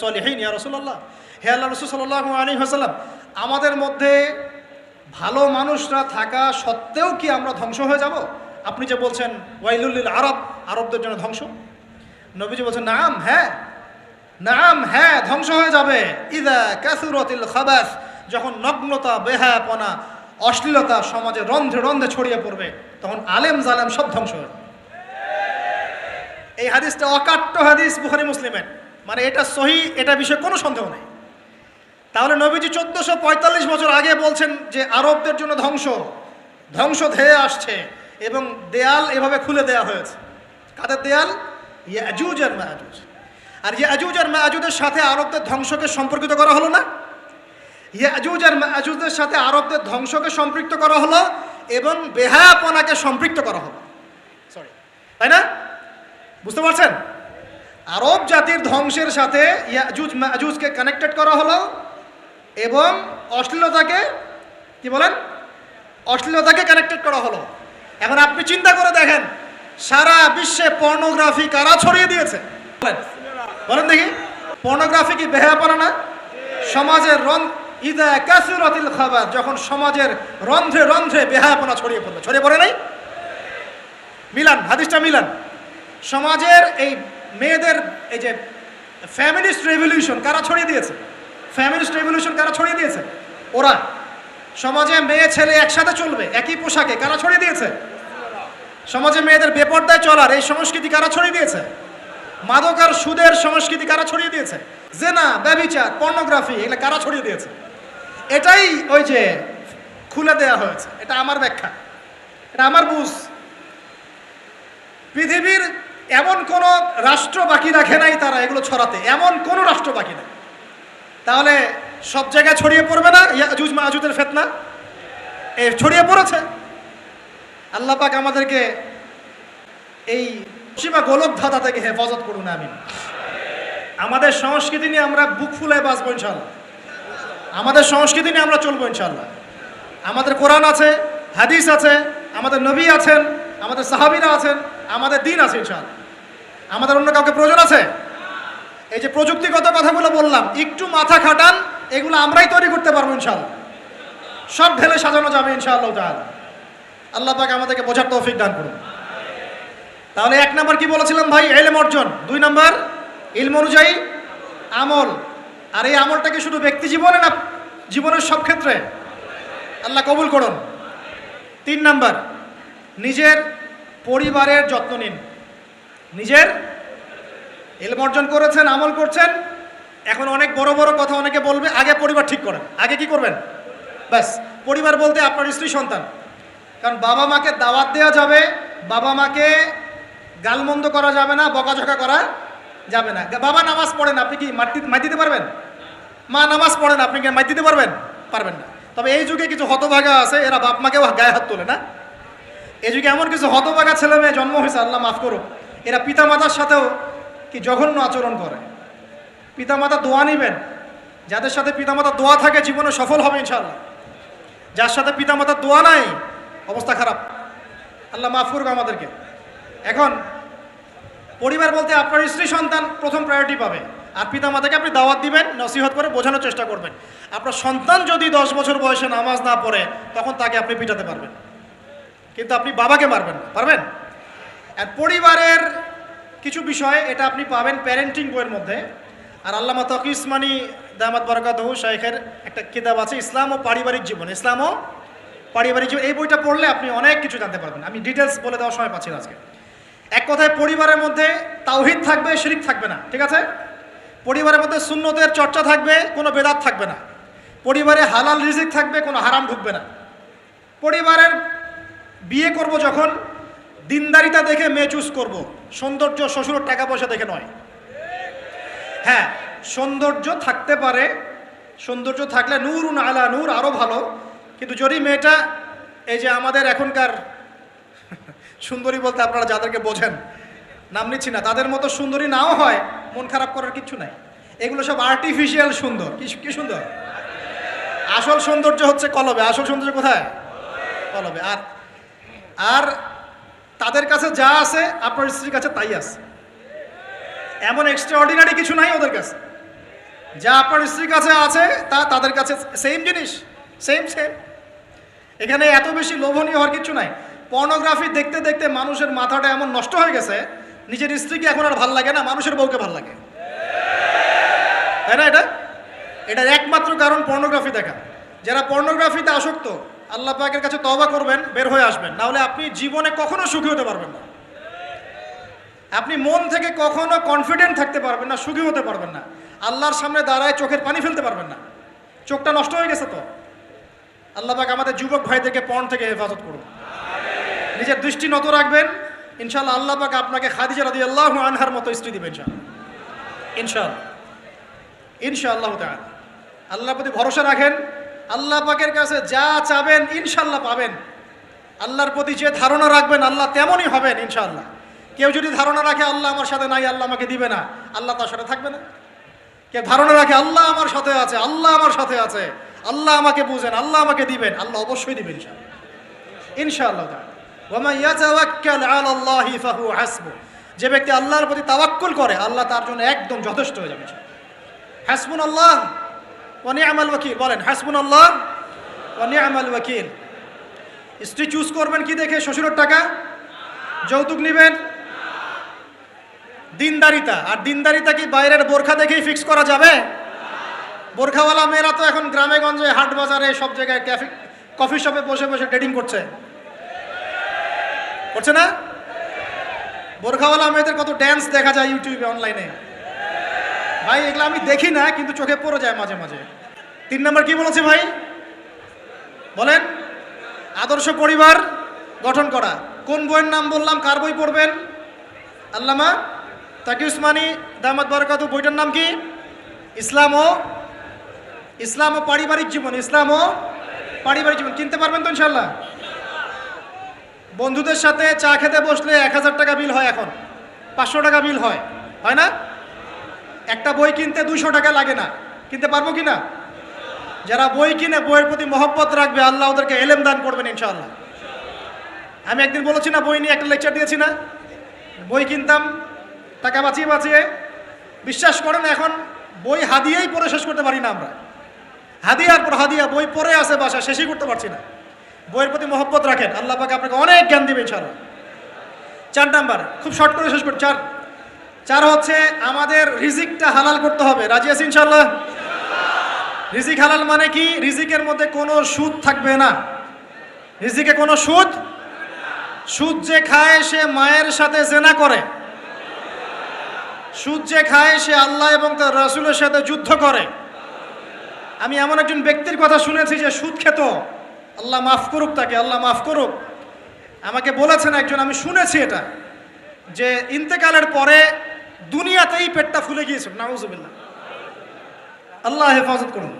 সালিহিন ইয়া রাসূলুল্লাহ, হে আল্লাহ রাসূল সাল্লাল্লাহু আলাইহি ওয়াসাল্লাম, আমাদের মধ্যে ভালো মানুষরা থাকা সত্ত্বেও কি আমরা ধ্বংস হয়ে যাব? আপনি যে বলছেন ওয়াইলুল লিল আরব, আরবদের জন্য ধ্বংস। নবীজি বলছেন নাম, হ্যাঁ নাম, হ্যাঁ ধ্বংস হয়ে যাবে। ইদা কাসুরাতিল খাবাস, যখন নগ্নতা, বেহায়াপনা, অশ্লীলতা সমাজে রন্ধ্রে রন্ধ্রে ছড়িয়ে পড়বে, তখন আলেম জালেম সব ধ্বংস হবে। এই হাদিসটা অকাট্য হাদিস বুখারী মুসলিমের, মানে এটা সহি, এটা বিষয়ে কোনো সন্দেহ নেই। তাহলে নবীজি 1445 বছর আগে বলছেন যে আরবদের জন্য ধ্বংস ধেয়ে আসছে এবং দেয়াল এভাবে খুলে দেয়া হয়েছে। কাদের দেয়াল? ইয়াজুজ আর মাজুজ। আর ইয়াজুজ আর মাজুজের সাথে আরবদের ধ্বংসকে সম্পর্কিত করা হলো না? ইয়াজুজ আর মাজুজের সাথে আরবদের ধ্বংসকে সম্পৃক্ত করা হলো এবং বেহায়াপনাকে সম্পৃক্ত করা হলো, সরি, তাই না? বুঝতে পারছেন? আরব জাতির ধ্বংসের সাথে ইয়াজুজ মাজুজকে কানেক্টেড করা হলো এবং অশ্লীলতাকে, কি বলেন, অশ্লীলতাকে কানেক্টেড করা হলো। এখন আপনি চিন্তা করে দেখেন, সারা বিশ্বে পর্নোগ্রাফি কারা ছড়িয়ে দিয়েছে? বলেন দেখি, পর্নোগ্রাফি কি বেহায়াপনা না? সমাজের ইদা কাসুরাতিল খাবার, যখন সমাজের রন্ধ্রে রন্ধ্রে বেহায়াপনা ছড়িয়ে পড়ে নাই? মিলান, হাদিসটা মিলান। সমাজের এই মেয়েদের এই যে ফ্যামিলিস্ট রেভলিউশন কারা ছড়িয়ে দিয়েছে? ফ্যামিলিস্ট রেভলিউশন কারা ছড়িয়ে দিয়েছে? ওরা। সমাজে মেয়ে ছেলে একসাথে চলবে একই পোশাকে কারা ছড়িয়ে দিয়েছে? সমাজে মেয়েদের বেপর্দায় চলার এই সংস্কৃতি কারা ছড়িয়ে দিয়েছে? মাদক আর সুদের সংস্কৃতি কারা ছড়িয়ে দিয়েছে? জেনা, ব্যভিচার, পর্নোগ্রাফি, এগুলো কারা ছড়িয়ে দিয়েছে? এটাই ওই যে খুলে দেয়া হয়েছে। এটা আমার ব্যাখ্যা, এটা আমার বুঝ। পৃথিবীর এমন কোন রাষ্ট্র বাকি রাখে নাই তারা এগুলো ছড়াতে, এমন কোন রাষ্ট্র বাকি নেই। তাহলে সব জায়গায় ছড়িয়ে পড়বে না ইয়াজুজ মাজুজের ফিতনা? ছড়িয়ে পড়েছে। আল্লাহ পাক আমাদেরকে এই সীমা গোলকধাঁধা থেকে হেফাজত করুন, আমিন। আমাদের সংস্কৃতি নিয়ে আমরা বুক ফুলায় বাঁচবো ইনশাআল্লাহ, আমাদের সংস্কৃতি নিয়ে আমরা চলবো ইনশাআল্লাহ। আমাদের কোরআন আছে, হাদিস আছে, আমাদের নবী আছেন, আমাদের সাহাবীরা আছেন, আমাদের দিন আছে ইনশাআল্লাহ। আমাদের অন্য কাউকে প্রয়োজন আছে? এই যে প্রযুক্তিগত কথাগুলো বললাম, একটু মাথা খাটান, এগুলো আমরাই তৈরি করতে পারবো ইনশাআল্লাহ। সব ঢেলে সাজানো যাবে ইনশাআল্লাহ তাআলা। আল্লাহ পাক আমাদেরকে বোঝার তৌফিক দান করুন। তাহলে 1 নাম্বার কি বলেছিলাম ভাই? ইলম অর্জন। 2 নাম্বার ইলম অনুযায়ী আমল। আর এই আমলটা কি শুধু ব্যক্তি জীবনে না জীবনের সব ক্ষেত্রে? আল্লাহ কবুল করুন। 3 নাম্বার নিজের পরিবারের যত্ন নিন। নিজের ইলম অর্জন করেছেন, আমল করছেন, এখন অনেক বড় বড় কথা অনেকে বলবে, আগে পরিবার ঠিক করেন। আগে কি করবেন? ব্যাস, পরিবার বলতে আপনার স্ত্রী সন্তান। কারণ বাবা মাকে দাওয়াত দেওয়া যাবে, বাবা মাকে গালমন্দ করা যাবে না, বকাঝকা করা যাবে না। বাবা নামাজ পড়েন, আপনি কি মাই দিতে পারবেন? মা নামাজ পড়েন, আপনি কি মাই দিতে পারবেন? পারবেন না। তবে এই যুগে কিছু হতভাগা আছে, এরা বাপ মাকেও গায়ে হাত তোলে না। এই যুগে এমন কিছু হতভাগা ছেলে মেয়ে জন্ম হয়েছে, আল্লাহ মাফ করুক, এরা পিতামাতার সাথেও কি জঘন্য আচরণ করে। পিতামাতা দোয়া নিবেন, যাদের সাথে পিতামাতার দোয়া থাকে জীবনে সফল হবে ইনশাআল্লাহ। যার সাথে পিতামাতার দোয়া নাই, অবস্থা খারাপ। আল্লাহ মাফ করুক আমাদেরকে। এখন পরিবার বলতে আপনার স্ত্রী সন্তান প্রথম প্রায়োরিটি পাবে, আর পিতামাতাকে আপনি দাওয়াত দিবেন, নসিহত করে বোঝানোর চেষ্টা করবেন। আপনার সন্তান যদি 10 বছর বয়সে নামাজ না পড়ে, তখন তাকে আপনি পিটাতে পারবেন, কিন্তু আপনি বাবাকে মারবেন না, পারবেন? আর পরিবারের কিছু বিষয় এটা আপনি পাবেন প্যারেন্টিং বইয়ের মধ্যে। আর আল্লামা তকি উসমানী দামাত বারাকাতুহু শাইখের একটা কিতাব আছে, ইসলাম ও পারিবারিক জীবন। ইসলাম ও পারিবারিক জীবন, এই বইটা পড়লে আপনি অনেক কিছু জানতে পারবেন। আমি ডিটেলস বলে দেওয়ার সময় পাচ্ছি না আজকে। এক কথায় পরিবারের মধ্যে তাওহীদ থাকবে, শিরক থাকবে না, ঠিক আছে? পরিবারের মধ্যে সুন্নতের চর্চা থাকবে, কোনো বেদাত থাকবে না। পরিবারে হালাল রিজিক থাকবে, কোনো হারাম ঢুকবে না। পরিবারের বিয়ে করব যখন দিনদারিতা দেখে মেয়ে চুজ করব, সৌন্দর্য শ্বশুরের টাকা পয়সা দেখে নয়। হ্যাঁ, সৌন্দর্য থাকতে পারে, সৌন্দর্য থাকলে নূরুন আলা নূর, আরও ভালো। কিন্তু যদি মেয়েটা এই যে আমাদের এখনকার সুন্দরী বলতে আপনারা যাদেরকে বোঝেন, নাম নিচ্ছি না, তাদের মতো সুন্দরী নাও হয়, মন খারাপ করার কিচ্ছু নাই। এগুলো সব আর্টিফিশিয়াল সুন্দর। কি সুন্দর? আসল সৌন্দর্য হচ্ছে কলবে। আসল সৌন্দর্য কোথায়? কলবে। আর তাদের কাছে যা আছে আপনার স্ত্রীর কাছে তাই আছে। এমন এক্সট্রা অর্ডিনারি কিছু নাই ওদের কাছে। যা আপনার স্ত্রীর কাছে আছে তা তাদের কাছে সেম জিনিস, সেম। এখানে এত বেশি লোভনীয় হওয়ার কিছু নাই। পর্নোগ্রাফি দেখতে দেখতে মানুষের মাথাটা এমন নষ্ট হয়ে গেছে, নিজের স্ত্রীকে এখন আর ভাল লাগে না, মানুষের বউকে ভাল লাগে, তাই না? এটার একমাত্র কারণ পর্নোগ্রাফি দেখা। যারা পর্নোগ্রাফিতে আসক্ত, আল্লাহ পাকের কাছে তওবা করবেন, বের হয়ে আসবেন, না হলে আপনি জীবনে কখনো সুখী হতে পারবেন না। আপনি মন থেকে কখনো কনফিডেন্ট থাকতে পারবেন না, সুখী হতে পারবেন না। আল্লাহর সামনে দাঁড়ায় চোখের পানি ফেলতে পারবেন না, চোখটা নষ্ট হয়ে গেছে। তো আল্লাহ পাক আমাদের যুবক ভাইদেরকে পর্ন থেকে হেফাজত করুন, নিজের দৃষ্টি নত রাখবেন। ইনশাআল্লাহ আল্লাহ পাক আপনাকে খাদিজা রাদিয়াল্লাহু আনহার মতো স্ত্রী দিবেন ইনশাআল্লাহ তাআলা। আল্লাহর প্রতি ভরসা রাখেন, আল্লাহ পাকের কাছে যা চাবেন ইনশাআল্লাহ পাবেন। আল্লাহর প্রতি যে ধারণা রাখবেন আল্লাহ তেমনই হবেন ইনশাআল্লাহ। কেউ যদি ধারণা রাখে আল্লাহ আমার সাথে নাই, আল্লাহ আমাকে দিবে না, আল্লাহ তার সাথে থাকবে না। কেউ ধারণা রাখে আল্লাহ আমার সাথে আছে, আল্লাহ আমার সাথে আছে, আল্লাহ আমাকে বুঝেন, আল্লাহ আমাকে দিবেন, আল্লাহ অবশ্যই দিবেন ইনশাআল্লাহ তাআলা। ওয়া মান ইয়াতাওয়াক্কাল আলাল্লাহি ফাহুয়া হাসবুহ। যে ব্যক্তি আল্লাহর প্রতি তাওয়াক্কুল করে আল্লাহ তার জন্য একদম যথেষ্ট হয়ে যাবে। হাসবুনাল্লাহ ওয়া নি'মাল ওয়াকিল। বলেন হাসবুনাল্লাহ ওয়া নি'মাল ওয়াকিল। স্ত্রী চুজ করবেন কি দেখে? শ্বশুরের টাকা, যৌতুক নেবেন, দিনদারিতা। আর দিনদারিতা কি বাইরের বোরখা দেখেই ফিক্স করা যাবে? বোরখাওয়ালা মেয়েরা তো এখন গ্রামে গঞ্জে, হাট বাজারে, সব জায়গায় কফি শপে বসে বসে ডেটিং করছে না? বোরখাওয়ালা মেয়েদের কত ড্যান্স দেখা যায় ইউটিউবে, অনলাইনে। ভাই এগুলো আমি দেখি না, কিন্তু চোখে পড়ে যায় মাঝে মাঝে। 3 নম্বর কি বলেছে ভাই? বলেন, আদর্শ পরিবার গঠন করা। কোন বইয়ের নাম বললাম? কার বই পড়বেন? আল্লামা তাকি উসমানী দামাত বারাকাতু। বইটার নাম কি? ইসলাম ও পারিবারিক জীবন। ইসলাম ও পারিবারিক জীবন। কিনতে পারবেন তো ইনশাল্লাহ? বন্ধুদের সাথে চা খেতে বসলে 1000 টাকা বিল হয়, এখন 500 টাকা বিল হয় না? একটা বই কিনতে 200 টাকা লাগে না। কিনতে পারবো কি না? যারা বই কিনে বইয়ের প্রতি মহব্বত রাখবে আল্লাহ ওদেরকে এলেম দান করবেন ইনশাআল্লাহ। আমি একদিন বলেছি না, বই নিয়ে একটা লেকচার দিয়েছি না, বই কিনতাম টাকা বাঁচিয়ে। বিশ্বাস করেন এখন বই হাদিয়াই পড়ে শেষ করতে পারি না আমরা। হাদিয়ার পর হাদিয়া বই পড়ে আছে বাসা, শেষই করতে পারছি না। বইয়ের প্রতি মহব্বত রাখেন, আল্লাহ পাক আপনাকে অনেক জ্ঞান দিবে ইনশাআল্লাহ। 4 নাম্বার, খুব শর্ট করে শেষ করি। 4 হচ্ছে আমাদের রিজিকটা হালাল করতে হবে। রাজি আছি ইনশাআল্লাহ? রিজিক হালাল মানে কি? রিজিকের মধ্যে কোনো সুদ থাকবে না। রিজিকে কোনো সুদ যে খায় সে মায়ের সাথে জেনা করে। সুদ যে খায় সে আল্লাহ এবং তার রাসূলের সাথে যুদ্ধ করে। আমি এমন একজন ব্যক্তির কথা শুনেছি যে সুদ খেত, আল্লাহ মাফ করুক তাকে, আল্লাহ মাফ করুক। আমাকে বলেছেন একজন, আমি শুনেছি এটা, যে ইন্তেকালের পরে দুনিয়াতেই পেটটা ফুলে গিয়েছিল। নাউজুবিল্লাহ, আল্লাহ হেফাজত করুন।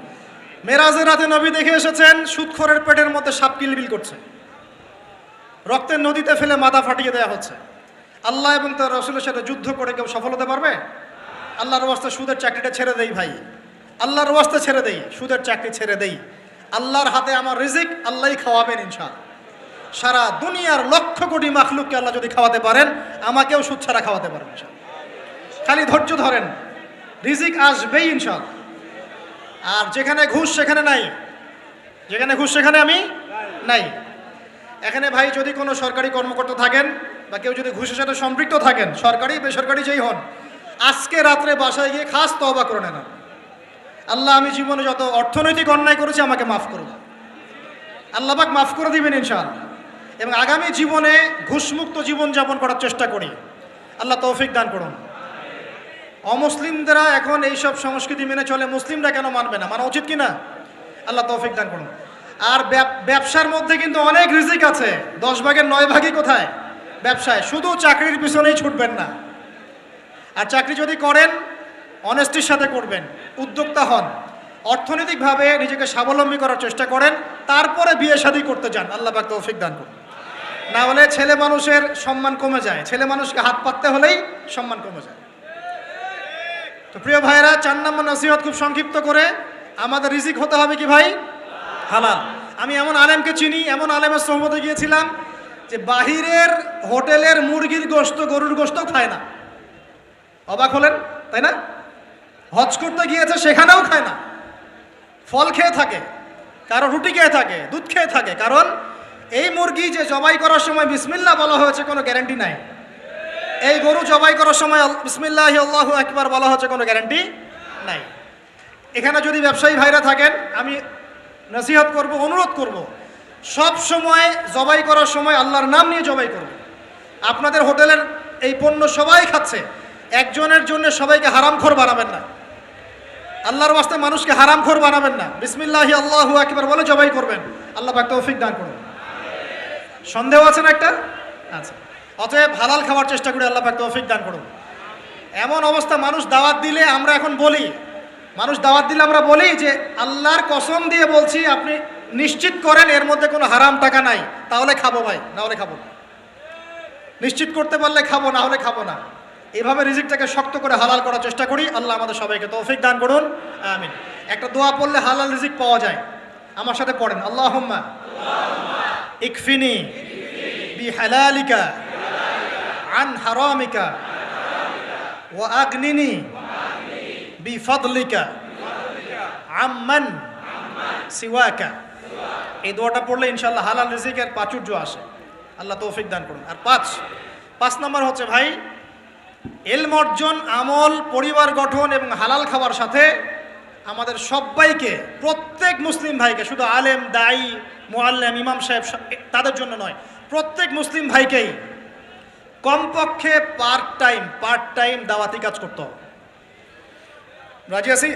মেরাজের রাতে নবী দেখে এসেছেন সুদখোরের পেটের মধ্যে সাপ কিলবিল করছে, রক্তের নদীতে ফেলে মাথা ফাটিয়ে দেওয়া হচ্ছে। আল্লাহ এবং তার রাসূলের সাথে যুদ্ধ করে কেউ সফল হতে পারবে? আল্লাহর ওয়াস্তে সুদের চাকরিটা ছেড়ে দেই ভাই, আল্লাহর ওয়াস্তে ছেড়ে দেই, সুদের চাকরি ছেড়ে দেই। আল্লাহর হাতে আমার রিজিক, আল্লাহই খাওয়াবেন ইনশাআল্লাহ। সারা দুনিয়ার লক্ষ কোটি মাখলুককে আল্লাহ যদি খাওয়াতে পারেন, আমাকেও সুদ ছাড়া খাওয়াতে পারেন ইনশাআল্লাহ। খালি ধৈর্য ধরেন, রিজিক আসবেই ইনশাআল্লাহ। আর যেখানে ঘুষ সেখানে নাই, যেখানে ঘুষ সেখানে আমি নাই। এখানে ভাই যদি কোনো সরকারি কর্মকর্তা থাকেন বা কেউ যদি ঘুষের সাথে সম্পৃক্ত থাকেন, সরকারি বেসরকারি যেই হন, আজকে রাত্রে বাসায় গিয়ে খাস তওবা করে নেন। আল্লাহ, আমি জীবনে যত অর্থনৈতিক অন্যায় করেছি আমাকে মাফ করুন। আল্লাহ পাক মাফ করে দিবেন ইনশাআল্লাহ। এবং আগামী জীবনে ঘুষমুক্ত জীবনযাপন করার চেষ্টা করি, আল্লাহ তৌফিক দান করুন। অমুসলিমরা এখন এইসব সংস্কৃতি মেনে চলে, মুসলিমরা কেন মানবে না? মানা উচিত কি না? আল্লাহ তৌফিক দান করুন। আর ব্যবসার মধ্যে কিন্তু অনেক রিজিক আছে। 10 ভাগের 9 ভাগই কোথায়? ব্যবসায়। শুধু চাকরির পিছনেই ছুটবেন না। আর চাকরি যদি করেন অনেস্টির সাথে করবেন, উদ্যোক্তা হন। অর্থনৈতিকভাবে নিজেকে স্বাবলম্বী করার চেষ্টা করেন, তারপরে বিয়ে শাদী করতে যান। আল্লাহ পাক তৌফিক দান করুন। না হলে ছেলে মানুষের সম্মান কমে যায়, ছেলে মানুষকে হাত পাততে হলেই সম্মান কমে যায়। তো প্রিয় ভাইরা, 4 নম্বর নসিহত খুব সংক্ষিপ্ত করে, আমাদের রিজিক হতে হবে কি ভাই? হালাল। আমি এমন আলেমকে চিনি, এমন আলেমের সোহবতে গিয়েছিলাম যে বাহিরের হোটেলের মুরগির গোশত, গরুর গোশত খায় না। অবাক হলেন তাই না? হজ করতে গিয়েছে, সেখানেও খায় না, ফল খেয়ে থাকে, কারো রুটি খেয়ে থাকে, দুধ খেয়ে থাকে। কারণ এই মুরগি যে জবাই করার সময় বিসমিল্লাহ বলা হয়েছে কোনো গ্যারান্টি নাই। এই গরু জবাই করার সময় বিসমিল্লাহি আল্লাহু আকবার বলা হচ্ছে কোনো গ্যারান্টি নাই। এখানে যদি ব্যবসায়ী ভাইরা থাকেন, আমি নসিহত করব, অনুরোধ করব, সব সময় জবাই করার সময় আল্লাহর নাম নিয়ে জবাই করবেন। আপনাদের হোটেলের এই পণ্য সবাই খাচ্ছে, একজনের জন্য সবাইকে হারামখোর বানাবেন না। আল্লাহর ওয়াস্তে মানুষকে হারামখোর বানাবেন না। বিসমিল্লাহি আল্লাহু আকবার বলে জবাই করবেন। আল্লাহ পাক তৌফিক দান করুন। সন্দেহ আছে না একটা? আচ্ছা, অতএব হালাল খাওয়ার চেষ্টা করি, আল্লাহ পাক তৌফিক দান করুন। এমন অবস্থা, মানুষ দাওয়াত দিলে আমরা এখন বলি, আমরা বলি যে আল্লাহর কসম দিয়ে বলছি, আপনি নিশ্চিত করেন এর মধ্যে কোনো হারাম টাকা নাই, তাহলে খাবো ভাই, না হলে খাবো না। নিশ্চিত করতে পারলে খাবো, না হলে খাবো না। এভাবে রিজিকটাকে শক্ত করে হালাল করার চেষ্টা করি। আল্লাহ আমাদের সবাইকে তৌফিক দান করুন, আমিন। একটা দোয়া পড়লে হালাল রিজিক পাওয়া যায়, আমার সাথে পড়েন। আল্লাহুম্মা ইকফিনি বিহালালিকা আন হারামিকা ওয়া আগনিনি বিফাদলিকা আম্মান সিওয়াকা। এই দোয়াটা পড়লে ইনশাআল্লাহ হালাল রিজিকের প্রাচুর্য আসে। আল্লাহ তৌফিক দান করুন। আর পাঁচ নম্বর হচ্ছে ভাই, ইলম অর্জন, আমল, পরিবার গঠন এবং হালাল খাওয়ার সাথে আমাদের সবাইকে, প্রত্যেক মুসলিম ভাইকে, শুধু আলেম, দায়ী, মুআল্লিম, ইমাম সাহেব তাদের জন্য নয়, প্রত্যেক মুসলিম ভাইকেই কমপক্ষে পার্ট টাইম দাওয়াতি কাজ করতে হবে। রাজি আছি?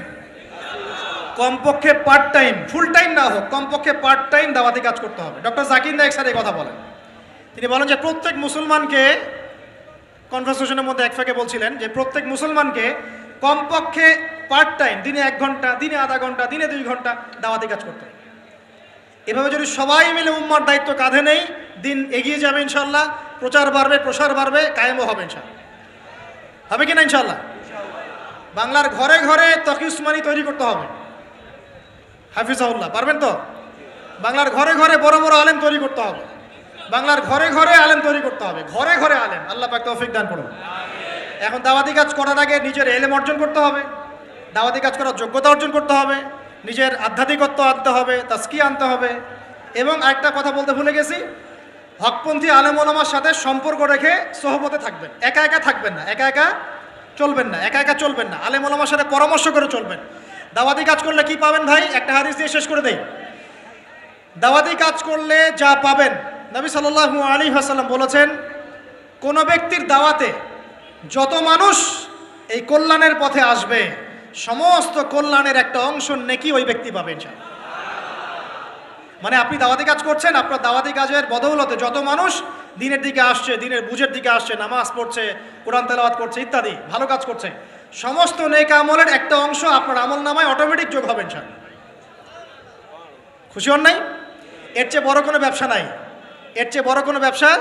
কমপক্ষে পার্ট টাইম, ফুল টাইম না হোক, কমপক্ষে পার্ট টাইম দাওয়াতি কাজ করতে হবে। ডক্টর জাকির নায়েক স্যার এই কথা বলেন। তিনি বলেন যে প্রত্যেক মুসলমানকে, কনভারসেশনের মধ্যে এক ফাঁকে বলছিলেন যে প্রত্যেক মুসলমানকে কমপক্ষে পার্ট টাইম, দিনে 1 ঘন্টা, দিনে আধা ঘন্টা, দিনে 2 ঘন্টা দাওয়াতি কাজ করতে হবে। এভাবে যদি সবাই মিলে উম্মার দায়িত্ব কাঁধে নেই, দিন এগিয়ে যাবে ইনশাল্লাহ, প্রচার বাড়বে, প্রসার বাড়বে, কায়েমও হবে ইনশাল্লাহ। হবে কিনা ইনশাল্লাহ? বাংলার ঘরে ঘরে তকি উসমানী তৈরি করতে হবে, হাফিজাহুল্লাহ, পারবেন তো? বাংলার ঘরে ঘরে বড় বড় আলেম তৈরি করতে হবে, বাংলার ঘরে ঘরে আলেম তৈরি করতে হবে, ঘরে ঘরে আলেম। আল্লাহ পাক তৌফিক দান করুন। এখন দাওয়াতি কাজ করার আগে নিজের ইলম অর্জন করতে হবে, দাওয়াতি কাজ করার যোগ্যতা অর্জন করতে হবে, নিজের আধ্যাত্মিকত্ব আনতে হবে, তাজকিয়া আনতে হবে। এবং আরেকটা কথা বলতে ভুলে গেছি, হকপন্থী আলেম ওলামার সাথে সম্পর্ক রেখে সোহবতে থাকবেন, একা একা থাকবেন না, একা একা চলবেন না, আলেম ওলামার সাথে পরামর্শ করে চলবেন। দাওয়াতি কাজ করলে কি পাবেন ভাই? একটা হাদিস দিয়ে শেষ করে দেই। দাওয়াতি কাজ করলে যা পাবেন, নবী সাল্লাল্লাহু আলাইহি ওয়াসাল্লাম বলেছেন, কোন ব্যক্তির দাওয়াতে যত মানুষ এই কল্যাণের পথে আসবে, সমস্ত কল্যাণের একটা অংশ নেকি ওই ব্যক্তি পাবে ইনশাআল্লাহ। মানে আপনি দাওয়াতি কাজ করছেন, আপনার দাওয়াতি কাজের বদৌলতে যত মানুষ দিনের দিকে আসছে, দিনের বুঝের দিকে আসছে, নামাজ পড়ছে, কোরআন তেলাওয়াত করছে, ইত্যাদি ভালো কাজ করছে, সমস্ত নেক আমলের একটা অংশ আপনার আমল নামায় অটোমেটিক যোগ হবে ইনশাআল্লাহ। খুশি হন নাই? এর চেয়ে বড় কোনো ব্যবসা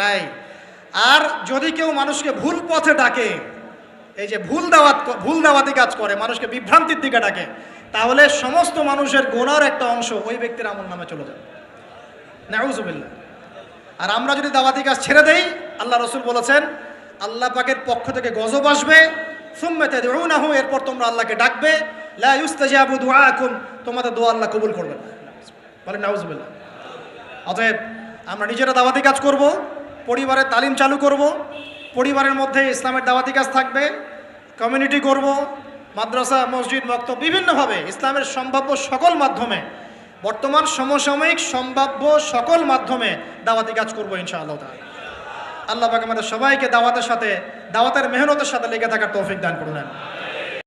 নাই, আর যদি কেউ মানুষকে ভুল পথে ডাকে, এই যে ভুল দাওয়াতি কাজ করে, মানুষকে বিভ্রান্তির দিকে ডাকে, তাহলে সমস্ত মানুষের গুনার একটা অংশ ওই ব্যক্তির আমল নামে চলে যাবে, নাউযুবিল্লাহ। আর আমরা যদি দাওয়াতি কাজ ছেড়ে দেই, আল্লাহ রাসূল বলেছেন, আল্লাহ পাকের পক্ষ থেকে গজব আসবে, সুম্মা তাদউনাহু, এরপর তোমরা আল্লাহকে ডাকবে, লা ইউস্তাজাবু দুআকুম, তোমাদের দোয়া আল্লাহ কবুল করবেন না। বলেন নাউযুবিল্লাহ। অতএব আমরা নিজেরা দাওয়াতি কাজ করব, পরিবারের তালিম চালু করব, পরিবারের মধ্যে ইসলামের দাওয়াতি কাজ থাকবে, কমিউনিটি করব, মাদ্রাসা, মসজিদ, মক্তব, বিভিন্নভাবে ইসলামের সম্ভাব্য সকল মাধ্যমে, বর্তমান সমসাময়িক সম্ভাব্য সকল মাধ্যমে দাওয়াতি কাজ করব ইনশাআল্লাহ তাআলা। আল্লাহ পাক আমাদের সবাইকে দাওয়াতের মেহনতের সাথে লেগে থাকার তৌফিক দান করুন।